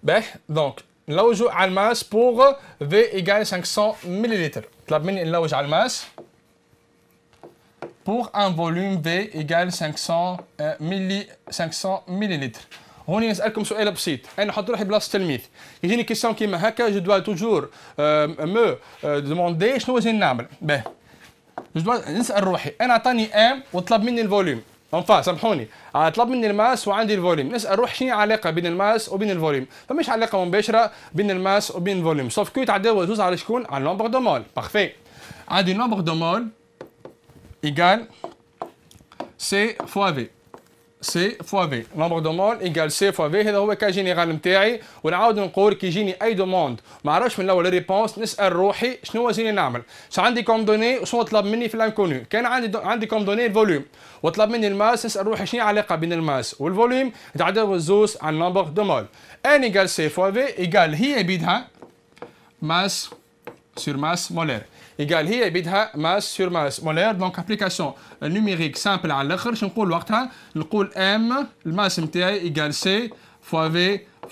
باهي دونك نلوجوا على الماس بور في ايغال 500 مليلتر. طلب مني نلوج على الماس pour un volume V égale 500 millilitres. هوني نسألكم سؤال بسيط. أنا نحط روحي بلاصة التلميذ. يجيني كيسيون كيما هكا جو دوا توجور مو دوموندي شنو لازم نعمل. باهي. جو دوا نسأل روحي أنا عطاني ام وطلب مني الفوليوم. انفا سامحوني طلب مني الماس وعندي الفوليوم. نسأل روحي شنو العلاقة بين الماس وبين الفوليوم. فمش علاقة مباشرة بين الماس وبين الفوليوم. سوف كو يتعداو زوز على شكون؟ على النومبر دو مول. بارفي. عندي نومبر دو مول égale C fois V. سي فوا في نمبر دو مول ايكال سي فوا في هذا هو كا جينيرال نتاعي ونعاود نقول كي يجيني اي دوموند ما عرفش من الاول ريبونس نسال روحي شنو وزيني نعمل شو عندي كوم دوني وشنو طلب مني في الانكونو كان عندي كوم دوني الفوليوم وطلب مني الماس نسال روحي شنو العلاقه بين الماس والفوليوم نتعداو الزوز على النمبر دو مول ان ايكال سي فوا في ايكال هي بيدها ماس sur masse molaire égale هي بيدها masse sur masse molaire donc application numérique simple على الاخر شنو نقول وقتها نقول m الماس نتاعي égale c fois v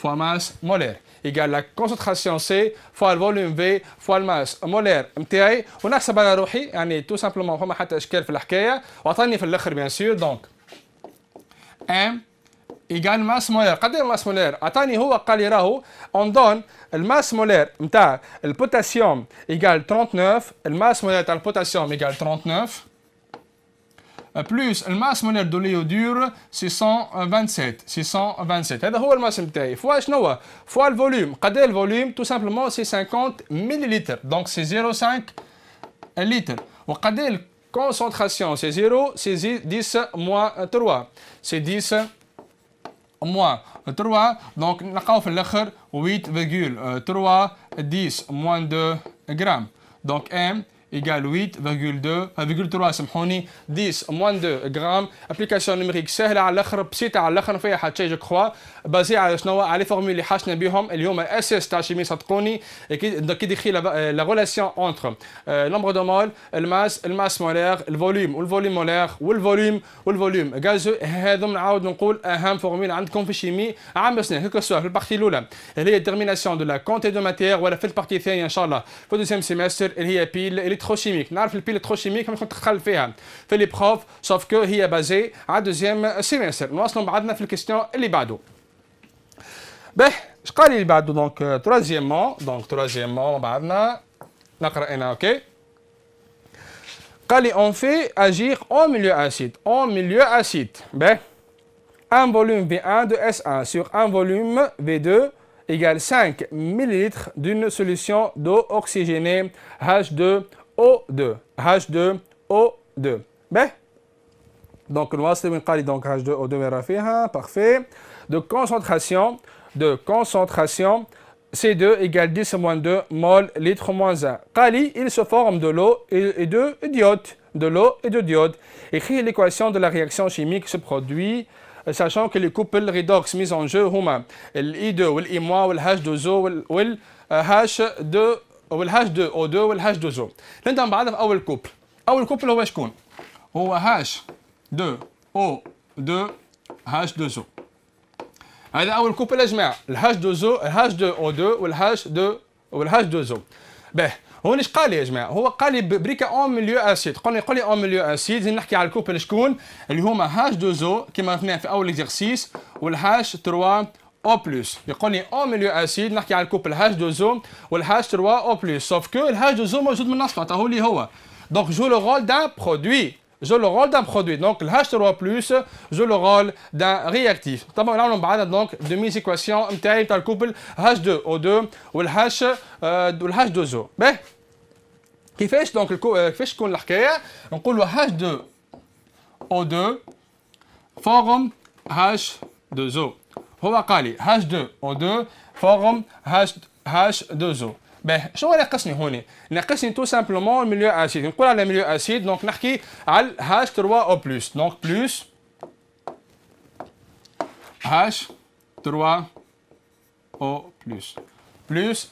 fois masse molaire égale la concentration c fois le volume v fois le masse molaire نتاعي ونحسب على روحي يعني تو سامبلومون فما حتى اشكال في الحكايه وعطاني في الاخر بيان سور دونك m égale masse molaire قد ايه الماس مولير عطاني هو قال لي راهو اون دون الماس مولير نتاع البوتاسيوم égale 39 الماس مولير تاع البوتاسيوم égale 39 بلس الماس مولير دو ليودور 627 هذا هو الماس نتاعي فوا شنو هو فوا الفوليوم قد ايه الفوليوم تو سامبلومون سي 50 مليلتر دونك سي 0.5 لتر وقد ايه الكونسونطراسيون سي 0 سي 10 موان 3 سي 10 moins 3 donc نلقاو في الاخر 8,3 10 moins 2 grammes donc m égale 8,2 سامحوني 10 moins 2 grammes application numérique سهله على الاخر بسيطه على الاخر ما فيها حتى شيء جو كخوا بازي على شنو على فورمول اللي حاشنا بهم اليوم اساس تاع شيمي صدقوني كي ديخي لا ريلاسيون انتر نومبر دو مول الماس مولير الفوليوم والفوليوم مولير والفوليوم غاز هذا نعاود نقول اهم فورمول عندكم في الشيمي عام سنه هكا سوا في البارتي الاولى اللي هي ديترميناسيون دو لا كونتي دو ماتير ولا في البارتي الثانيه ان شاء الله في الدوزيام سيمستر اللي هي بيل الكتروشيميك نعرف البيل الكتروشيميك ما كنت تدخل فيها في لي بروف سوف كو هي بازي على الدوزيام سيمستر نواصلوا بعدنا في الكيستيون اللي بعده به اش قال لي بعده دونك تروازيامون بعدنا نقرا انا اوكي قال لي on fait agir en milieu acide به un volume V1 de S1 sur un volume V2 égale 5 ml d'une solution d'eau oxygénée H2O2 به donc نواصل من قال لي donc H2O2 وين فيها parfait de concentration C2 égale 10 moins 2 mol litre moins 1. Kali, il se forme de l'eau et de diode. Écrit l'équation de la réaction chimique se produit, sachant que les couples redox mis en jeu هما I2 والI- والH2O والH2O2 والH2O. نبدأ بعدها في أول كوبل. أول كوبل هو شكون؟ هو H2O2 H2O. هذا أول كوبل يا جماعة الH2O2 والH2O. به هون ايش قال لي يا جماعة؟ هو قال لي بريكا اون ميليو اسيد، قال لي اون ميليو اسيد نحكي على الكوبل شكون؟ اللي هما H2O كما عرفناه في أول اكزرسيس والH3O بلس، يقول لي اون ميليو اسيد نحكي على الكوبل H2O والH3O بلس، سوف كو الH2O موجود من الأصل عطاهو لي هو، دونك جو لو رول دان برودوي. joue le rôle d'un produit. Donc le H3O+ joue le rôle d'un réactif. طبعا نعملوا بعدها donc de mise équation نتاعي تاع الكوبل H2O2 والH2O. باهي كيفاش دونك كيفاش تكون الحكايه؟ نقولوا H2O2 فورم H2O. هو قال لي H2O2 فورم H2O. باهي شنو ناقصني هوني؟ ناقصني تو سامبلومون الميليو اسيد، نقول على ميليو اسيد دونك نحكي على H3O+، دونك بلس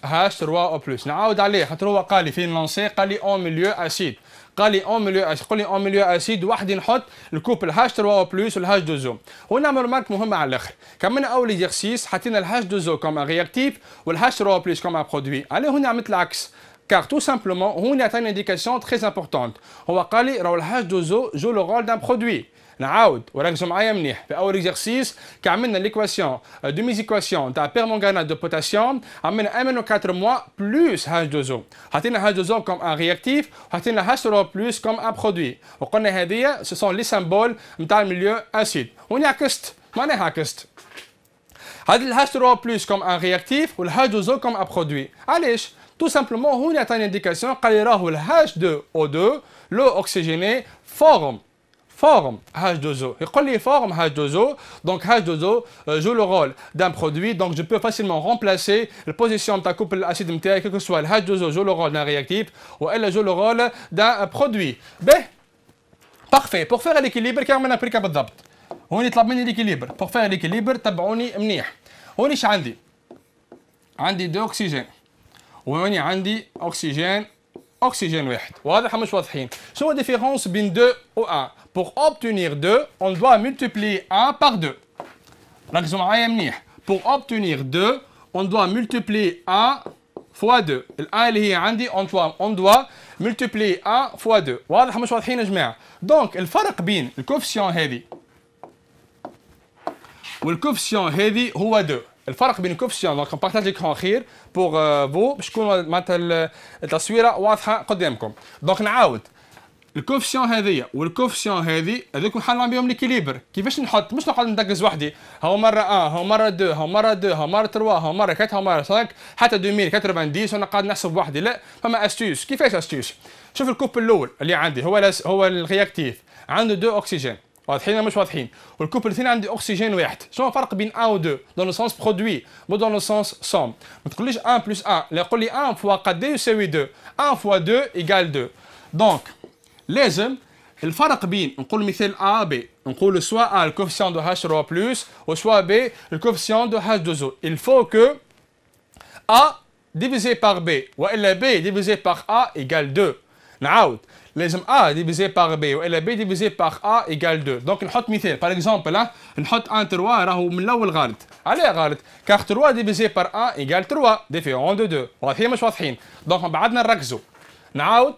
H3O+. نعاود عليه خاطر هو قال لي فين لونسي قال لي اون ميليو اسيد، قال لي اون ميليو اسيد، قول لي اون ميليو اسيد وحدي نحط الكوبل H3O+ والH2O. هنا رمارك مهمه على الاخر، كملنا اول اكزرسيس حطينا الH2O كوم ان رياكتيف والH3O+ كوم ان برودوي، عليه هنا عملت العكس. car tout simplement هنا عطاني انديكاسيون très importante. هو قال لي راهو الH2O جو لو رول دان برودوي. نعاود وركزوا معايا منيح في اول اكزرسيس كي عملنا ليكواسيون دو ميزيكواسيون تاع بيرمونغانات دو بوتاسيوم عملنا MnO4- بلس H2O، حطينا H2O كوم ان رياكتيف وحطينا H3O+ كوم ان برودوي، وقلنا هذه سو سون لي سامبول نتاع الميليو اسيد. هوني عكست، معناها عكست هذه H3O+ كوم ان رياكتيف والH2O كوم ان برودوي. علاش؟ tout simplement هوني عطاني انديكاسيون قال لي راهو الH2O2 لو اوكسجيني forme H2O. يقول لي forme H2O. Donc H2O joue le rôle d'un produit. Donc je peux facilement remplacer la position de ta couple l'acide MTA, quel que soit le H2O joue le rôle d'un réactif ou elle joue le rôle d'un produit. Ben, parfait. Pour faire l'équilibre, كما نابريكا بالضبط. هوني طلب مني l'équilibre. Pour faire l'équilibre تبعوني منيح. هوني ايش عندي؟ عندي 2 أكسجين. وهوني عندي أكسجين واحد. واضح مش واضحين؟ شنو la différence بين 2 و 1؟ Pour obtenir 2, on doit multiplier 1 par 2. ركزوا معايا منيح. Pour obtenir 2, on doit multiplier 1 fois 2. ال 1 اللي هي عندي on doit multiplier 1 fois 2. واضح مش واضحين يا جماعة؟ دونك الفرق بين الكوفيسيون هذه والكوفيسيون هذه هو 2. الفرق بين الكوفيسيون دونك نبارطاج ليكرون خير بور فو باش تكون معناتها التصويره واضحه قدامكم. دونك نعاود الكوفيسيون هذيا والكوفيسيون هذه هذوك نحل بهم ليكيليبر. كيفاش نحط؟ مش نقعد ندقز وحدي هاو مره 1 هاو مره 2 هاو مره 2 هاو مره 3 هاو مره 4 هاو مره 5 حتى 2090 وانا قاعد نحسب وحدي. لا، فما استيوس. كيفاش استيوس؟ شوف الكوب الاول اللي عندي هو الرياكتيف عنده 2 اكسجين. واضحين ولا مش واضحين؟ والكوب الاثنين عندي اكسجين واحد. شنو الفرق بين 1 و 2 دون لو سونس برودوي مو دون لو سونس سوم؟ ما تقوليش 1 بلس 1، لا يقول لي 1 فوا قد يساوي 2. 1 فوا 2 ايكال 2. دونك لازم الفرق بين نقول مثال A B نقول soit A le coefficient de H3+ ou soit B le coefficient de H2O. Il faut que A divisé par B وإلا B divisé par A égale 2. نعاود لازم A divisé par B وإلا B divisé par A égale 2. دونك نحط مثال par exemple نحط 1 3 راهو من الأول غلط. علاه غلط؟ car 3 divisé par 1 égale 3 différent de 2. واضحين مش واضحين؟ دونك بعدنا نركزوا. نعاود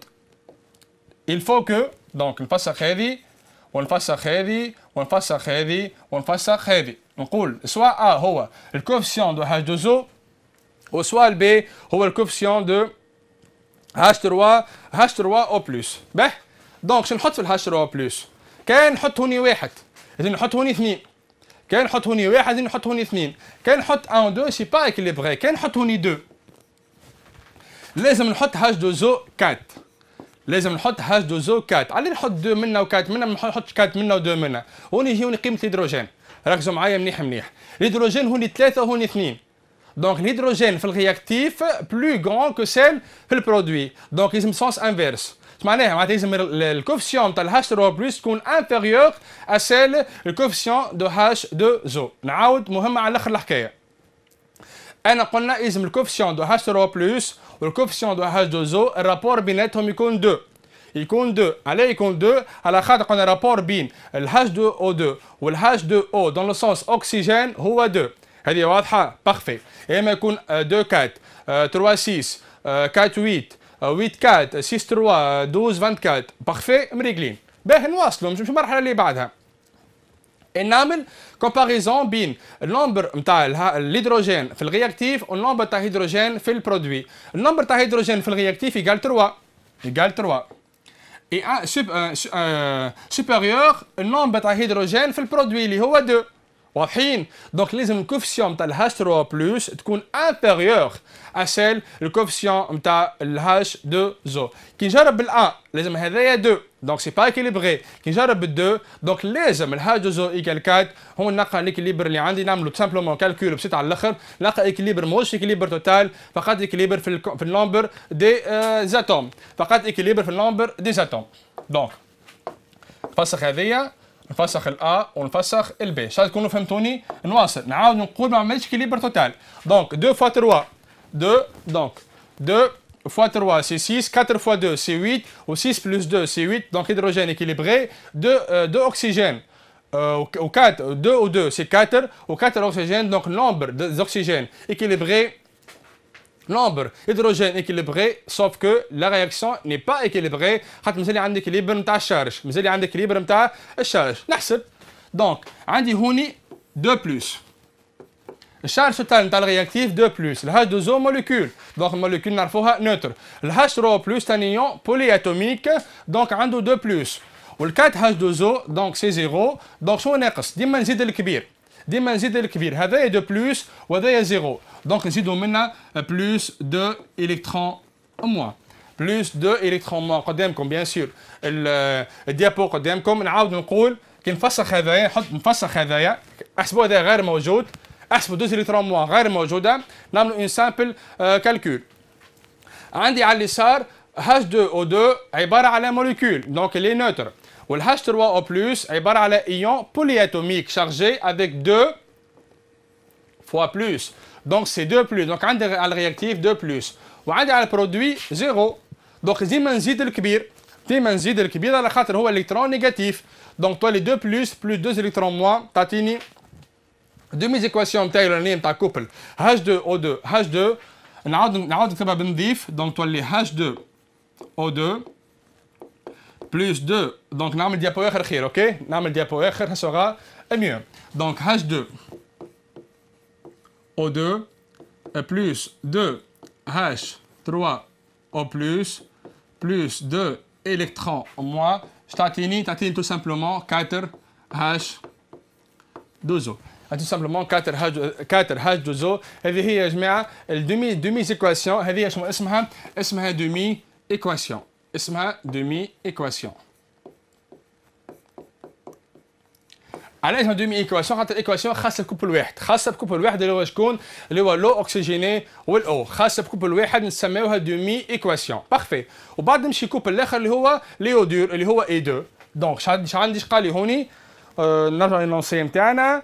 il faut que دونك نفسخ هذه ونفسخ هذه ونفسخ هذه ونفسخ هذه. نقول سوا A هو الكوفيسيون دو H2O و سوا B هو الكوفيسيون دو H3O+. به دونك شنو نحط في H3O+؟ كان نحط هوني واحد، إذا نحط هوني اثنين. كان نحط هوني واحد، إذا نحط هوني اثنين. كان نحط 1 و 2 سي با إكيليبري. كان نحط هوني 2. لازم نحط H2O 4. لازم نحط H2O 4. علي نحط 2 منا و 4 منا، ما نحطش 4 منا و 2 منا. هوني يجيوني قيمة الهيدروجين. ركزوا معايا منيح منيح. الهيدروجين هوني 3 وهوني 2. دونك الهيدروجين في الرياكتيف بلو غران كو سيل في البرودوي. دونك لازم سونس انفيرس. معناها لازم الكوفيسيون تاع H3+ تكون انفيريور ا سيل الكوفيسيون دو H2O. نعاود مهمة على الاخر الحكاية. انا قلنا لازم الكوفيسيون دو H3+ والكوفيسيون دو H2O الرابور بيناتهم يكون 2. يكون 2. علاه يكون 2؟ على خاطر قلنا رابور بين ال H2O2 وال H2O دون لو سونس اوكسجين هو 2. هذه واضحة؟ بارفي. يا اما يكون 2 4 3 6 4 8 8 4 6 3 12 24. بارفي مريقلين. باهي نواصلوا نمشيو المرحلة اللي بعدها. نعمل كومباريزون بين النمبر نتاع الهيدروجين في الرياكتيف والنمبر تاع الهيدروجين في البرودوي. النمبر تاع الهيدروجين في الرياكتيف يقال 3. يقال 3. اي سوبيريور النمبر تاع الهيدروجين في البرودوي اللي هو 2. واضحين؟ دونك لازم الكوفيسيون تاع H3+ تكون انفيريور ا سيل الكوفيسيون نتاع H2O. كي نجرب بال1 لازم هذايا 2 دونك سي با اكيليبري. كي نجرب بال2 دونك لازم H2O ايكال 4. هون نلقى ليكيليبر اللي عندي نعملو سامبلومون كالكول بسيط على الاخر. نلقى اكيليبر ماهوش اكيليبر توتال، فقط اكيليبر في النمبر دي زاتوم. فقط اكيليبر في النمبر دي زاتوم. دونك نفسخ هذيا نفسخ الأ ونفسخ البي. شايف تكونوا فهمتوني؟ نواصل نعاود نقول ما عملتش كيليبر توتال. دونك 2 فوا 3 2 دونك 2 فوا 3 سي 6 4 فوا 2 سي 8 و 6 بلس 2 سي 8. دونك هيدروجين équilibré 2 أكسجين و 4 2 و 2 سي 4 و 4 أكسجين. دونك nombre d'oxygène équilibré nombre hydrogène équilibré, sauf que la réaction n'est pas équilibrée. خاطر مازال عندي équilibre نتاع الشارج، مازال عندي équilibre نتاع الشارج. نحسب دونك عندي هوني 2 بلس الشارج توتال نتاع الرياكتيف 2 بلس الهاش 2 زو موليكول. دونك الموليكول نعرفوها نوتر. الهاش 3 بلس تانيون بولي اتوميك دونك عنده 2 بلس وال4 هاش 2 زو دونك سي 0. دونك شو ناقص؟ ديما نزيد الكبير. ديما نزيد الكبير. هذايا 2 بلس وهذايا 0. دونك نزيدو منا بلس 2 الكترون موان. بلوس 2 الكترون موان قدامكم بيان سور الديابو قدامكم. نعاود نقول كي نفسخ هذايا نفسخ هذايا احسبوا هذا غير موجود، احسبوا 2 الكترون موان غير موجوده، نعملوا اون سامبل كالكول. عندي على اليسار H2O2 عباره على موليكول دونك اللي نوتر، وال H3O+ عباره على ايون بولياتوميك شارجي افيك 2 fois plus. Donc c'est 2 plus. Donc عندي على الرياكتيف 2 plus. وعندي على البرودوي 0. دونك ديما نزيد الكبير، ديما نزيد الكبير على خاطر هو الكترون نيجاتيف. دونك تولي 2 بلس بلس 2 الكترون موان تعطيني دومي زيكواسيون نتاعي الاولانيه نتاع كوبل H2O2 H2 نعاود نكتبها بالنظيف. دونك تولي H2O2 بلس 2. دونك نعمل ديابو اخر خير اوكي، نعمل ديابو اخر سوغا ميو. دونك H2O2 plus 2H3O plus 2 électrons en moins تعطيني tout simplement 4H2O. tout simplement 4H2O. هذه هي يا جماعه الدومي ايكواسيون. هذه شنو اسمها؟ اسمها دومي ايكواسيون، اسمها دومي ايكواسيون. علاش دومي ايكواسيون؟ خاطر الايكواسيون خاصه بكوبل واحد، خاصه بكوبل واحد اللي هو شكون؟ اللي هو لو اوكسجيني والاو، خاصه بكوبل واحد نسميوها دومي ايكواسيون. بارفي. وبعد نمشي كوبل الاخر اللي هو ليودور اللي هو اي 2. دونك عندي قال لي هوني نرجع للونسي نتاعنا.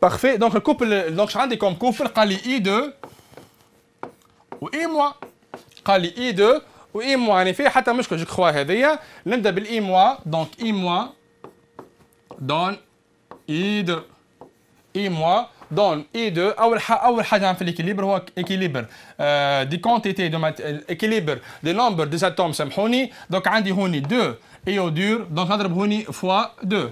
بارفي. دونك الكوبل دونك عندي كوم كوبل قال لي اي 2 و اي موا، قال لي اي 2 و اي موا، يعني فيه حتى مشكل جو كخوا هذيا. نبدا بالاي موا. دونك اي موا دون اي 2 اي موا دون اي 2. اول حاجه في الاكيليبر هو اكيليبر دي كونتيتي دو اكيليبر دي نومبر دي اتوم سامحوني. دونك عندي هوني 2 ايودور، دونك نضرب هوني فوا 2.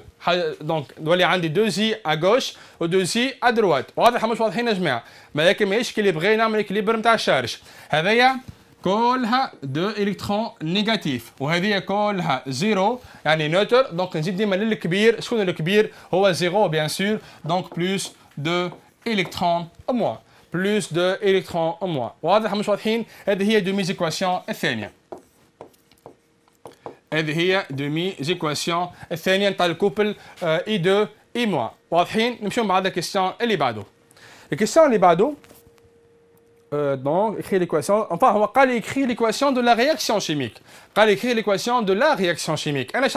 دونك تولي عندي 2 زي ا غوش و 2 زي ا دروات. واضح مش واضحين يا جماعه؟ لكن ماهيش كي اللي بغي نعمل اكيليبر نتاع الشارج. هذايا كلها 2 الكترون نيجاتيف وهذه كلها 0 يعني نوتر. دونك نزيد ديما للكبير. شكون الكبير؟ هو 0 بيان سور. دونك بلس 2 الكترون او موان، بلس 2 الكترون او موان. واضح مش واضحين؟ هذه هي دومي زيكواسيون الثانيه. هذه هي دومي زيكواسيون الثانيه نتاع الكوبل اي 2 اي موان. واضحين؟ نمشيو مع هذا الكيستيون اللي بعده. الكيستيون اللي بعده donc écrire l'équation, enfin on va pas écrire l'équation de la réaction chimique, pas écrire l'équation de la réaction chimique. انا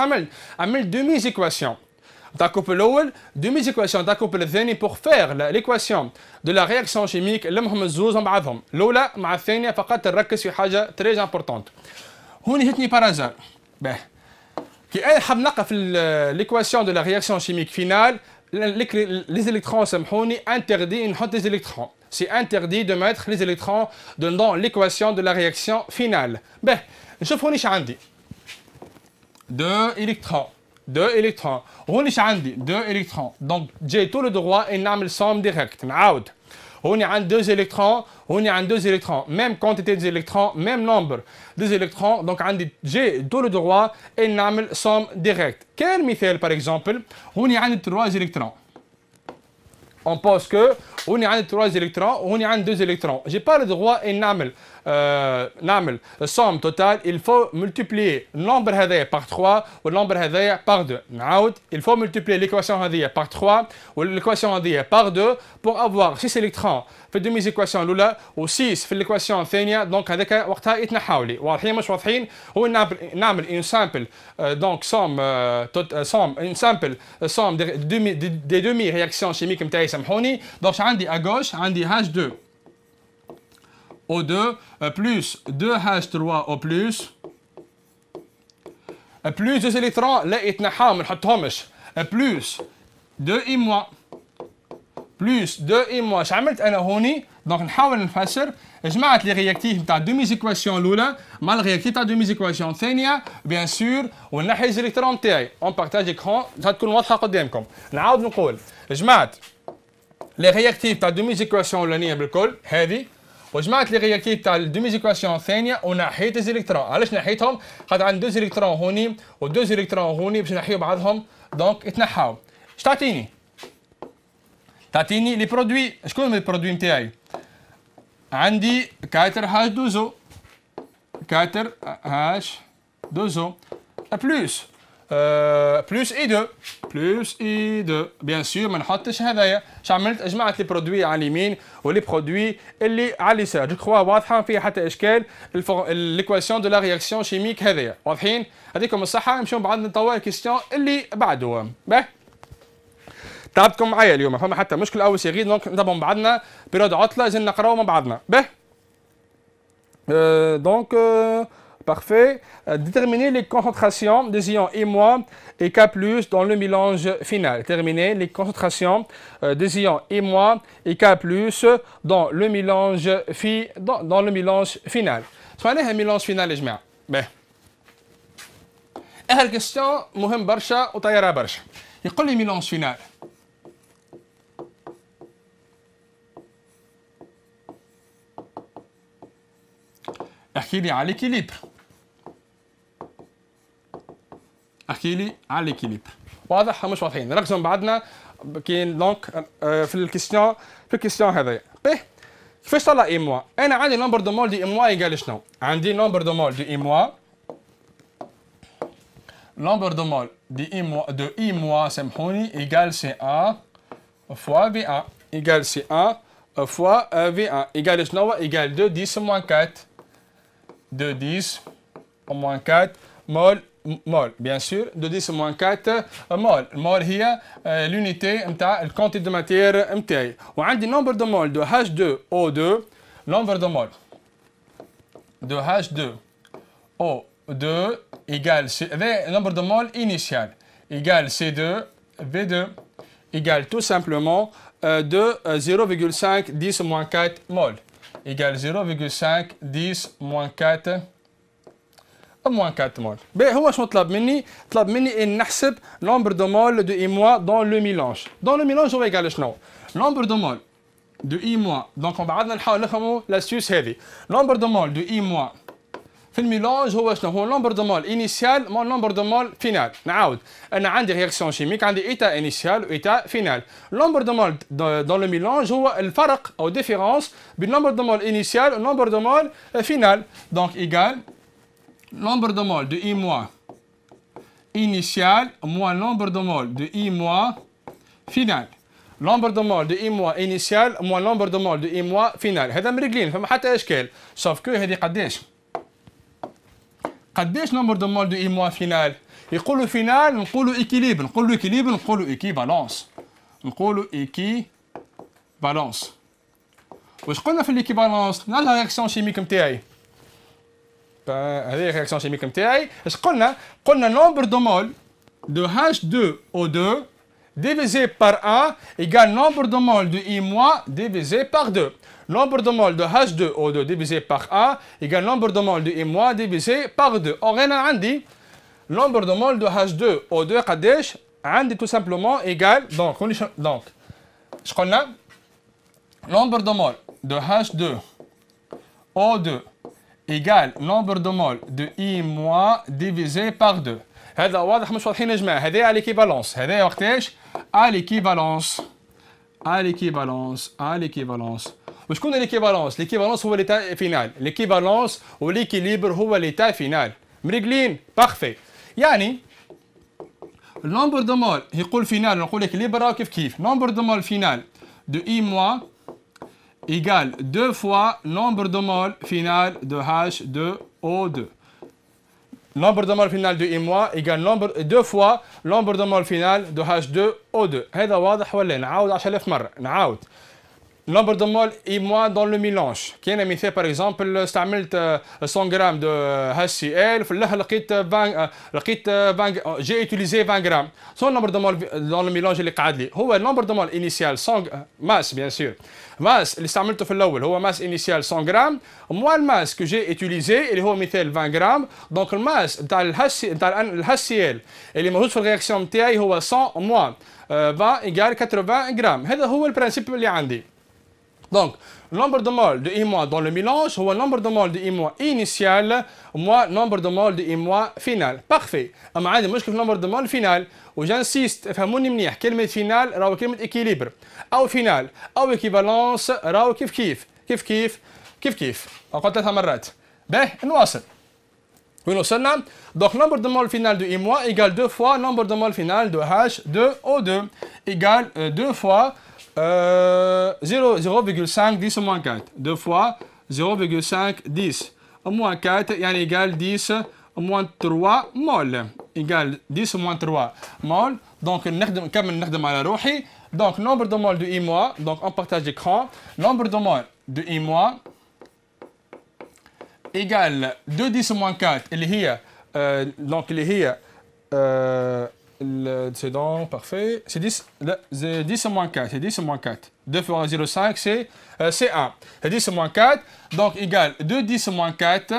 عمل demi équation تاع الكوبل الاول، demi équation تاع الكوبل الثاني pour faire l'équation de la réaction chimique لمهم الزوز مع بعضهم، الاولى مع الثانيه فقط نركز في حاجه تري امبورطونت. هوني جتني بارازار باه كي انا حاب نلقى في l'équation de la réaction chimique finale les électrons سامحوني interdit نحط les électrons. C'est interdit de mettre les électrons dans l'équation de la réaction finale. Ben, نشوف هوني عندي 2 électrons 2 électrons. هوني عندي 2 électrons. Donc j'ai tout le droit et نعمل somme direct. نعاود. هوني عندي 2 électrons. هوني عندي 2 électrons. Même quantité des électrons, même nombre des électrons. Donc j'ai tout le droit et نعمل somme direct. Quel مثال par exemple؟ هوني عندي 3 électrons. On pense que on a 3 électrons, on a 2 électrons. J'ai pas le droit et نعمل somme totale. Il faut multiplier le nombre هذايا par 3 و النمبر هذايا par 2. نعاود il faut multiplier l'équation هذيا par 3 و l'équation هذيا par 2 pour avoir 6 électrons في الدومي ايكواسيون الاولى و 6 في الايكواسيون الثانيه. دونك هذاك وقتها يتنحاو لي. واضحين مش واضحين؟ هو نعمل اون سامبل دونك somme une simple somme des demi réactions chimiques نتاعي سامحوني. دونك عندي à gauche عندي H2O2 plus 2H3O plus 2 électrons لا يتنحاو ما نحطهمش plus 2 اي موان بلس 2 اي موان. اش عملت انا هوني؟ دونك نحاول نفسر. جمعت لي رياكتيف نتاع دومي ايكواسيون الاولى مع الرياكتيف تاع دومي ايكواسيون الثانيه بيان سور ونحي الالكترون تاعي اون بارتاج اكرون تكون واضحه قدامكم. نعاود نقول جمعت لي رياكتيف تاع دومي ايكواسيون الاولانيه بالكل هذه، وجمعت لي رياكتيف تاع الدومي ايكواسيون الثانيه ونحيت الالكترون. علاش نحيتهم؟ خاطر عندي 2 الكترون هوني و 2 الكترون هوني باش نحيو بعضهم دونك يتنحاو. اش تعطيني؟ تعطيني لي برودوي. شكون من البرودوي نتاعي؟ عندي 4H2O 4H2O plus بلوس اي 2 بلوس اي 2 بيان سور ما نحطش هذايا. اش عملت؟ جمعت لي برودوي على اليمين ولي برودوي اللي على اليسار. جو كخوا واضحه ما فيها حتى اشكال. ليكواسيون دو لا رياكسيون شيميك هذايا واضحين. يعطيكم الصحه. نمشيو بعد نطور الكيستيون اللي بعده. باهي تعبتكم معايا اليوم، فما حتى مشكل. اول شيء دونك نتابعوا مع بعضنا بيريود عطله لازم نقراو مع بعضنا. باهي donc parfait. Déterminer les concentrations des ions I- et K+ dans le mélange final. Déterminer les concentrations des ions I- et K+ dans le mélange final. معناها mélange final يا جماعه. باهي اخر كيستيون مهم برشا وطياره برشا. يقول لي mélange final. احكي لي على ليكيليبر. احكي لي على ليكيليبر. واضح مش واضحين؟ ركزوا مع بعضنا. كاين دونك في الكيستيون هذايا. باهي كيفاش طلع اي موا؟ انا عندي نمبر دو مول دي اي موا يقال شنو؟ عندي نمبر دو مول دو اي موا. نمبر دو مول دو اي موا سامحوني يقال سي 1 فوا في 1 يقال سي 1 فوا في 1 يقال شنو؟ يقال 2 10 موان 4 2 10 moins 4 mol, bien sûr, 2 10 moins 4 mol. Mol هي l'unité نتاع الكونتي دو ماتير نتاعي. وعندي nombre de mol de H2O2, nombre de mol de H2O2 égale nombre de mol initial égale C2 V2 égale tout simplement de 0,5 10 moins 4 mol égale 0,5 10 moins 4 moins 4 mol. باهي هو شنو طلب مني؟ طلب مني ان نحسب nombre de mol de I- dans le mélange. Dans le mélange هو يقال شنو؟ nombre de mol de I- دونك بعدنا نحاول نفهموا لاستيوس هذه. nombre de mol de I- في الميلانج هو شنو؟ هو nombre de mol initial مع nombre de mol final. نعاود انا عندي رياكسيون شيميك عندي ايتا انيسيال وايتا فينال. nombre de mol dans le mélange هو الفرق او ديفيرونس بين nombre de mol initial و nombre de mol final. donc égal nombre de mol de I- initial moins nombre de mol de I- final. nombre de mol de I- initial moins nombre de mol de I- final. هذا مريقلين فما حتى اشكال. سوف كو هذه قداش nombre de mol de I- final؟ يقولوا فينال نقولوا ايكيليبر، نقولوا ايكيليبر، نقولوا ايكيفالونس، نقولوا ايكيفالونس. واش قلنا في الايكيفالونس؟ نعمل رياكسيون شيميك نتاعي. هذه الرياكسيون شيميك نتاعي. اش قلنا؟ قلنا nombre de mol de H2O2 divisé par 1 égale nombre de mol de I- divisé par 2. Nombre de mol de H2O2 divisé par 1 égale nombre de mol de I- divisé par 2. Or هنا عندي nombre de mol de H2O2 قداش؟ عندي tout simplement égal donc اش قلنا؟ nombre de mol de H2O2 égale nombre de mol de I- divisé par 2. هذا واضح مش واضحين يا جماعه؟ هذا على ليكيفالونس. هذا وقتاش؟ على ليكيفالونس. وشكون ليكيفالونس؟ ليكيفالونس هو ليتا فينال. ليكيفالونس وليكيليبر هو ليتا فينال. مريقلين؟ بارفي. يعني النمبر دو مول يقول فينال نقول ليكيليبر راهو كيف نمبر دو مول فينال دو I- égale 2 fois nombre de mol final de H2O2. Nombre de mol final de I- égale 2 fois nombre de mol final de H2O2. هذا واضح ولا نعاود 10000 مرة نعاود. Nombre de mol I- dans le mélange. كاين مثال par exemple استعملت 100 غرام de HCl في الاخر لقيت 20 j'ai utilisé 20 غرام. شنو النمبر دو مول dans le mélange اللي قعد لي؟ هو النمبر دو مول initial 100 ماس bien sûr. ماس اللي استعملته في الاول هو ماس initial 100 غرام موا الماس que j'ai utilisé اللي هو مثال 20 غرام. دونك الماس نتاع الHCl اللي موجود في الرياكسيون نتاعي هو 100 موا 20 égale 80 غرام. هذا هو البرانسيب اللي عندي. Donc, le nombre de mol de I- dans le mélange هو nombre de mol de I- initial moins nombre de mol de I- final. Parfait. أما عندي مشكل في nombre de mol final وجانسيست افهموني منيح كلمة فينال راهو كلمة إكيليبر أو فينال أو إيكيفالونس راهو كيف قلت 3 مرات. باهي نواصل. وين وصلنا؟ Donc nombre de mol final de I- égale 2 fois nombre de mol final de H2O2 égale 2 fois 0,5 10 au moins 4. 2 fois 0,5 10 au moins 4 يعني égale 10 au moins 3 mol égale 10 au moins 3 mol. Donc نكمل نخدم على روحي. Donc nombre de mol de I-, donc on partage l'écran. Nombre de mol de I- égale 2 10 moins 4 اللي هي donc اللي هي c'est donc parfait, c'est 10 لا c'est 10 moins 4, c'est 10 moins 4. 2 fois 0,5 c'est 1. C'est 10 moins 4 donc égale 2 10 moins 4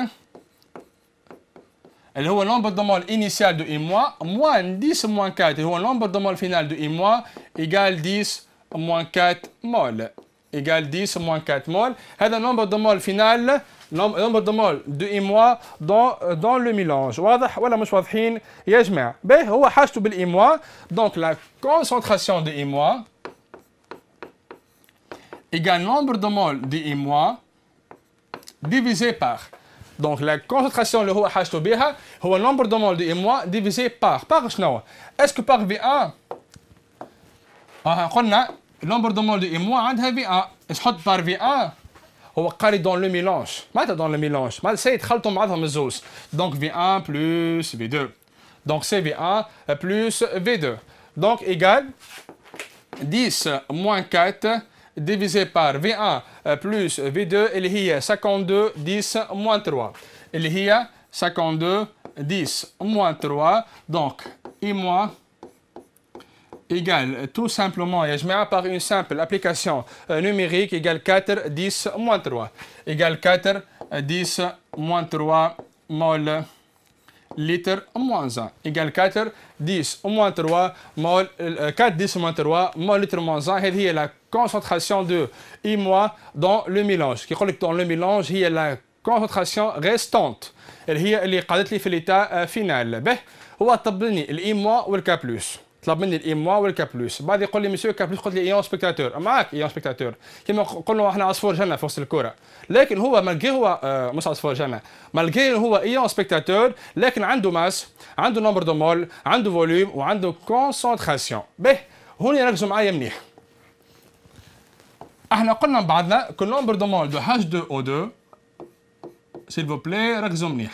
اللي هو nombre de mol initial de I- moins 10 moins 4 اللي هو nombre de mol final de I- égale 10 moins 4 mol égale 10 moins 4 mol. هذا nombre de mol final nombre de mol de I- dans le mélange. واضح ولا مش واضحين يا جماعة؟ باهي هو حاجته بالإيموا. Donc la concentration de I- égale nombre de mol de I- divisé par. Donc la concentration اللي هو حاجته بها هو nombre de mol de I- divisé par شنو؟ Est-ce que par V1 قلنا nombre de mol de I- عندها V1 ايش حط par V1 هو قاري dans le mélange معناتها dans le mélange معناتها سيتخلطوا مع بعضهم الزوز. Donc V1 plus V2 donc c'est V1 plus V2 donc égale 10 moins 4 divisé par V1 plus V2 اللي هي 52 10 moins 3 اللي هي 52 10 moins 3 donc I- égale tout simplement يا جماعة par une simple application numérique égale 4 10 moins 3 égale 4 10 moins 3 mol litre moins 1 égale 4 10 moins 3 mol 4 10 moins 3 mol litre moins 1 هذه هي la concentration de I- dans le mélange كي يقول لك dans le mélange هي la concentration restante اللي هي اللي قعدت لي في l'état final. به هو طلب لي الإي- والكا بلس طلب مني الإي- والكا بلس بعد يقول لي مسيو كا بلس قلت لي ايون سبكتاتور معاك ايون سبكتاتور كيما قلنا احنا عصفور جنه في وسط الكره لكن هو مالجي هو مش عصفور جنه مالجي هو ايون سبكتاتور لكن عنده ماس عنده نمبر دو مول عنده فوليوم وعنده كونسونتراسيون. به هوني ركزوا معايا منيح. احنا قلنا بعضنا كو نمبر دو مول دو H2O2 s'il vous plaît ركزوا منيح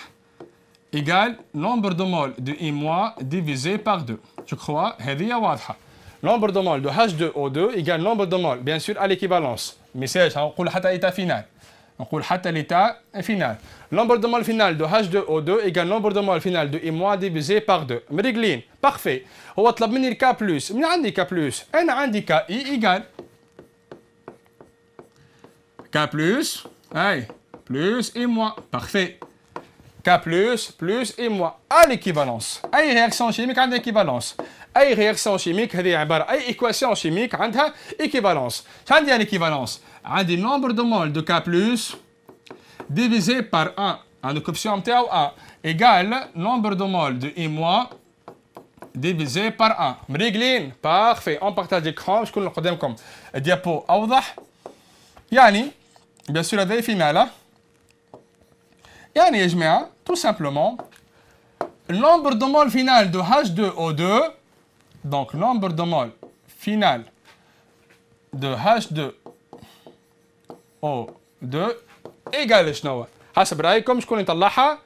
égale nombre de mol de I- divisé par 2. Je crois, هذه واضحة. Nombre de mol de H2O2 égale nombre de mol, bien sûr, à l'équivalence. Message, نقول حتى l'état final. نقول حتى l'état final. Nombre de mol final de H2O2 égale nombre de mol final de I- divisé par 2. مريقلين. Parfait. هو طلب مني K plus. من عندي K plus. أنا عندي K égale K plus. أي. Plus I-. Parfait. K plus I- à l'équivalence. أي réaction chimique عندها équivalence. أي réaction chimique هذه عبارة أي équation chimique عندها équivalence. عندي un équivalence. عندي nombre de mol de K plus divisé par 1. عندي coefficient نتاعو 1 égale nombre de mol de I- divisé par 1. مريقلين. Parfait. On partage l'écran. شكون اللي قدامكم الديابو أوضح. يعني bien sûr هذا فينال. يعني يا جماعة tout simplement le nombre de mol final de H2O2 donc nombre de mol final de H2O2 égale شنو حسب رأيكم شكون يطلعها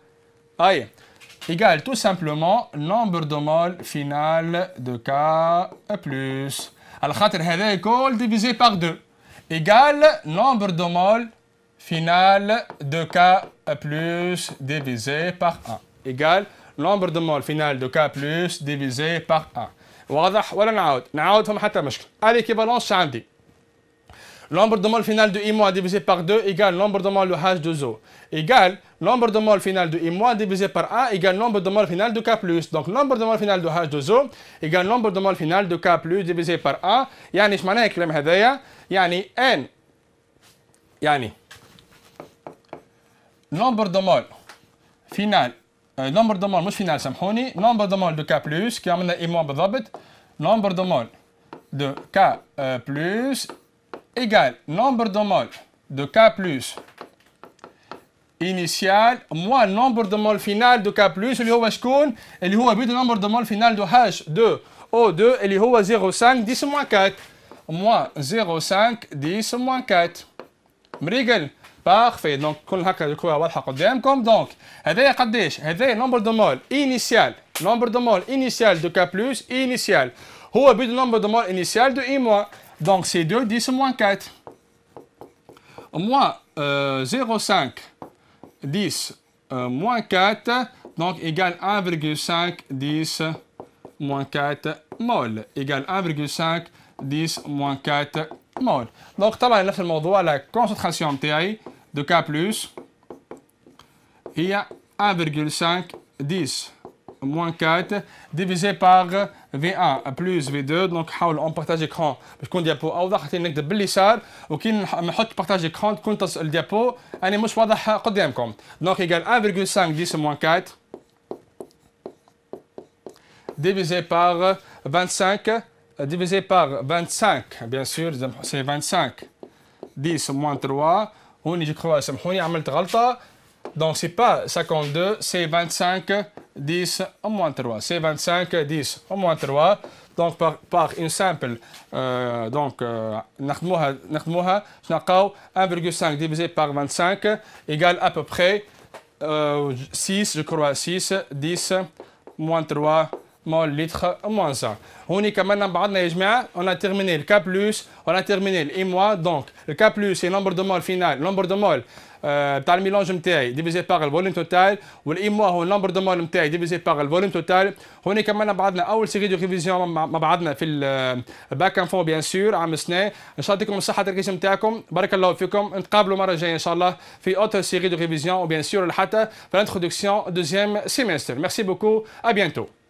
هاي égale tout simplement nombre de mol final de K plus على خاطر هذا الكل divisé par 2 égale nombre de mol final de K plus divisé par 1 égale nombre de mol final de K plus divisé par 1. واضح ولا نعاود؟ نعاودهم حتى مشكل. À l'équivalence عندي nombre de mol final de I- divisé par 2 égale nombre de mol de H2O égale nombre de mol final de I- divisé par 1 égale nombre de mol final de K plus. Donc nombre de mol final de H2O égale nombre de mol final de K plus divisé par 1. يعني ايش معناها الكلام هذايا؟ يعني N يعني nombre de mol final nombre de mol مش final سامحوني nombre de mol de K plus كي عملنا I- بالضبط nombre de mol de K plus égale nombre de mol de K plus initial moins le nombre de moles final de K plus اللي هو شكون؟ اللي هو بيد nombre de moles final de H2O2 اللي هو 0,5 10 moins 4 moins 0,5 10 moins 4 مريقل بارفي دونك كل هكا الكره واضحه قدامكم دونك هذايا قداش؟ هذايا نمبر دو مول انيسيال نمبر دو مول انيسيال دو كا بلس انيسيال هو بيد نمبر دو مول انيسيال دو اي موا دونك سي 2 10 موان 4 موان 0,5 10 moins 4 donc égale 1,5 10 moins 4 mol égale 1,5 10 moins 4 mol. Donc طبعا نفس الموضوع la concentration نتاعي de K plus هي 1,5 10 moins 4 divisé par V1 plus V2 donc حاول اون بارتاج اكران باش تكون ديابو اوضح حتى نكتب باليسار وكي نحط بارتاج اكران تكون الديابو انا مش واضح قدامكم donc égale 1,5 10 moins 4 divisé par 25 divisé par 25 bien sûr c'est 25 10 moins 3 هوني je crois سامحوني عملت غلطة donc c'est pas 52 c'est 25 10 moins 3 c'est 25 10 moins 3 donc par une simple نخدموها نلقاو 1,5 divisé par 25 égale à peu près 6 je crois 6 10 moins 3 mol litre moins 1. On est quand même بعضنا يا جماعة. On a terminé le K+, on a terminé le I-, donc le K+, c'est le nombre de moles final, nombre de moles بتاع الميلانج نتاعي divisé par le volume total والI- هو النمبر دو مول نتاعي divisé par le volume total. هون كمان بعضنا أول سيري دو ريفيزيون مع بعضنا في الباك انفو بيان سور عام السنة. إن شاء الله يعطيكم الصحة التركيز نتاعكم. بارك الله فيكم. نتقابلوا مرة جاية إن شاء الله في أوتر سيري دو ريفيزيون وبيان سور حتى في الانترودكسيون دوزيام سيمستر. Merci beaucoup. À bientôt.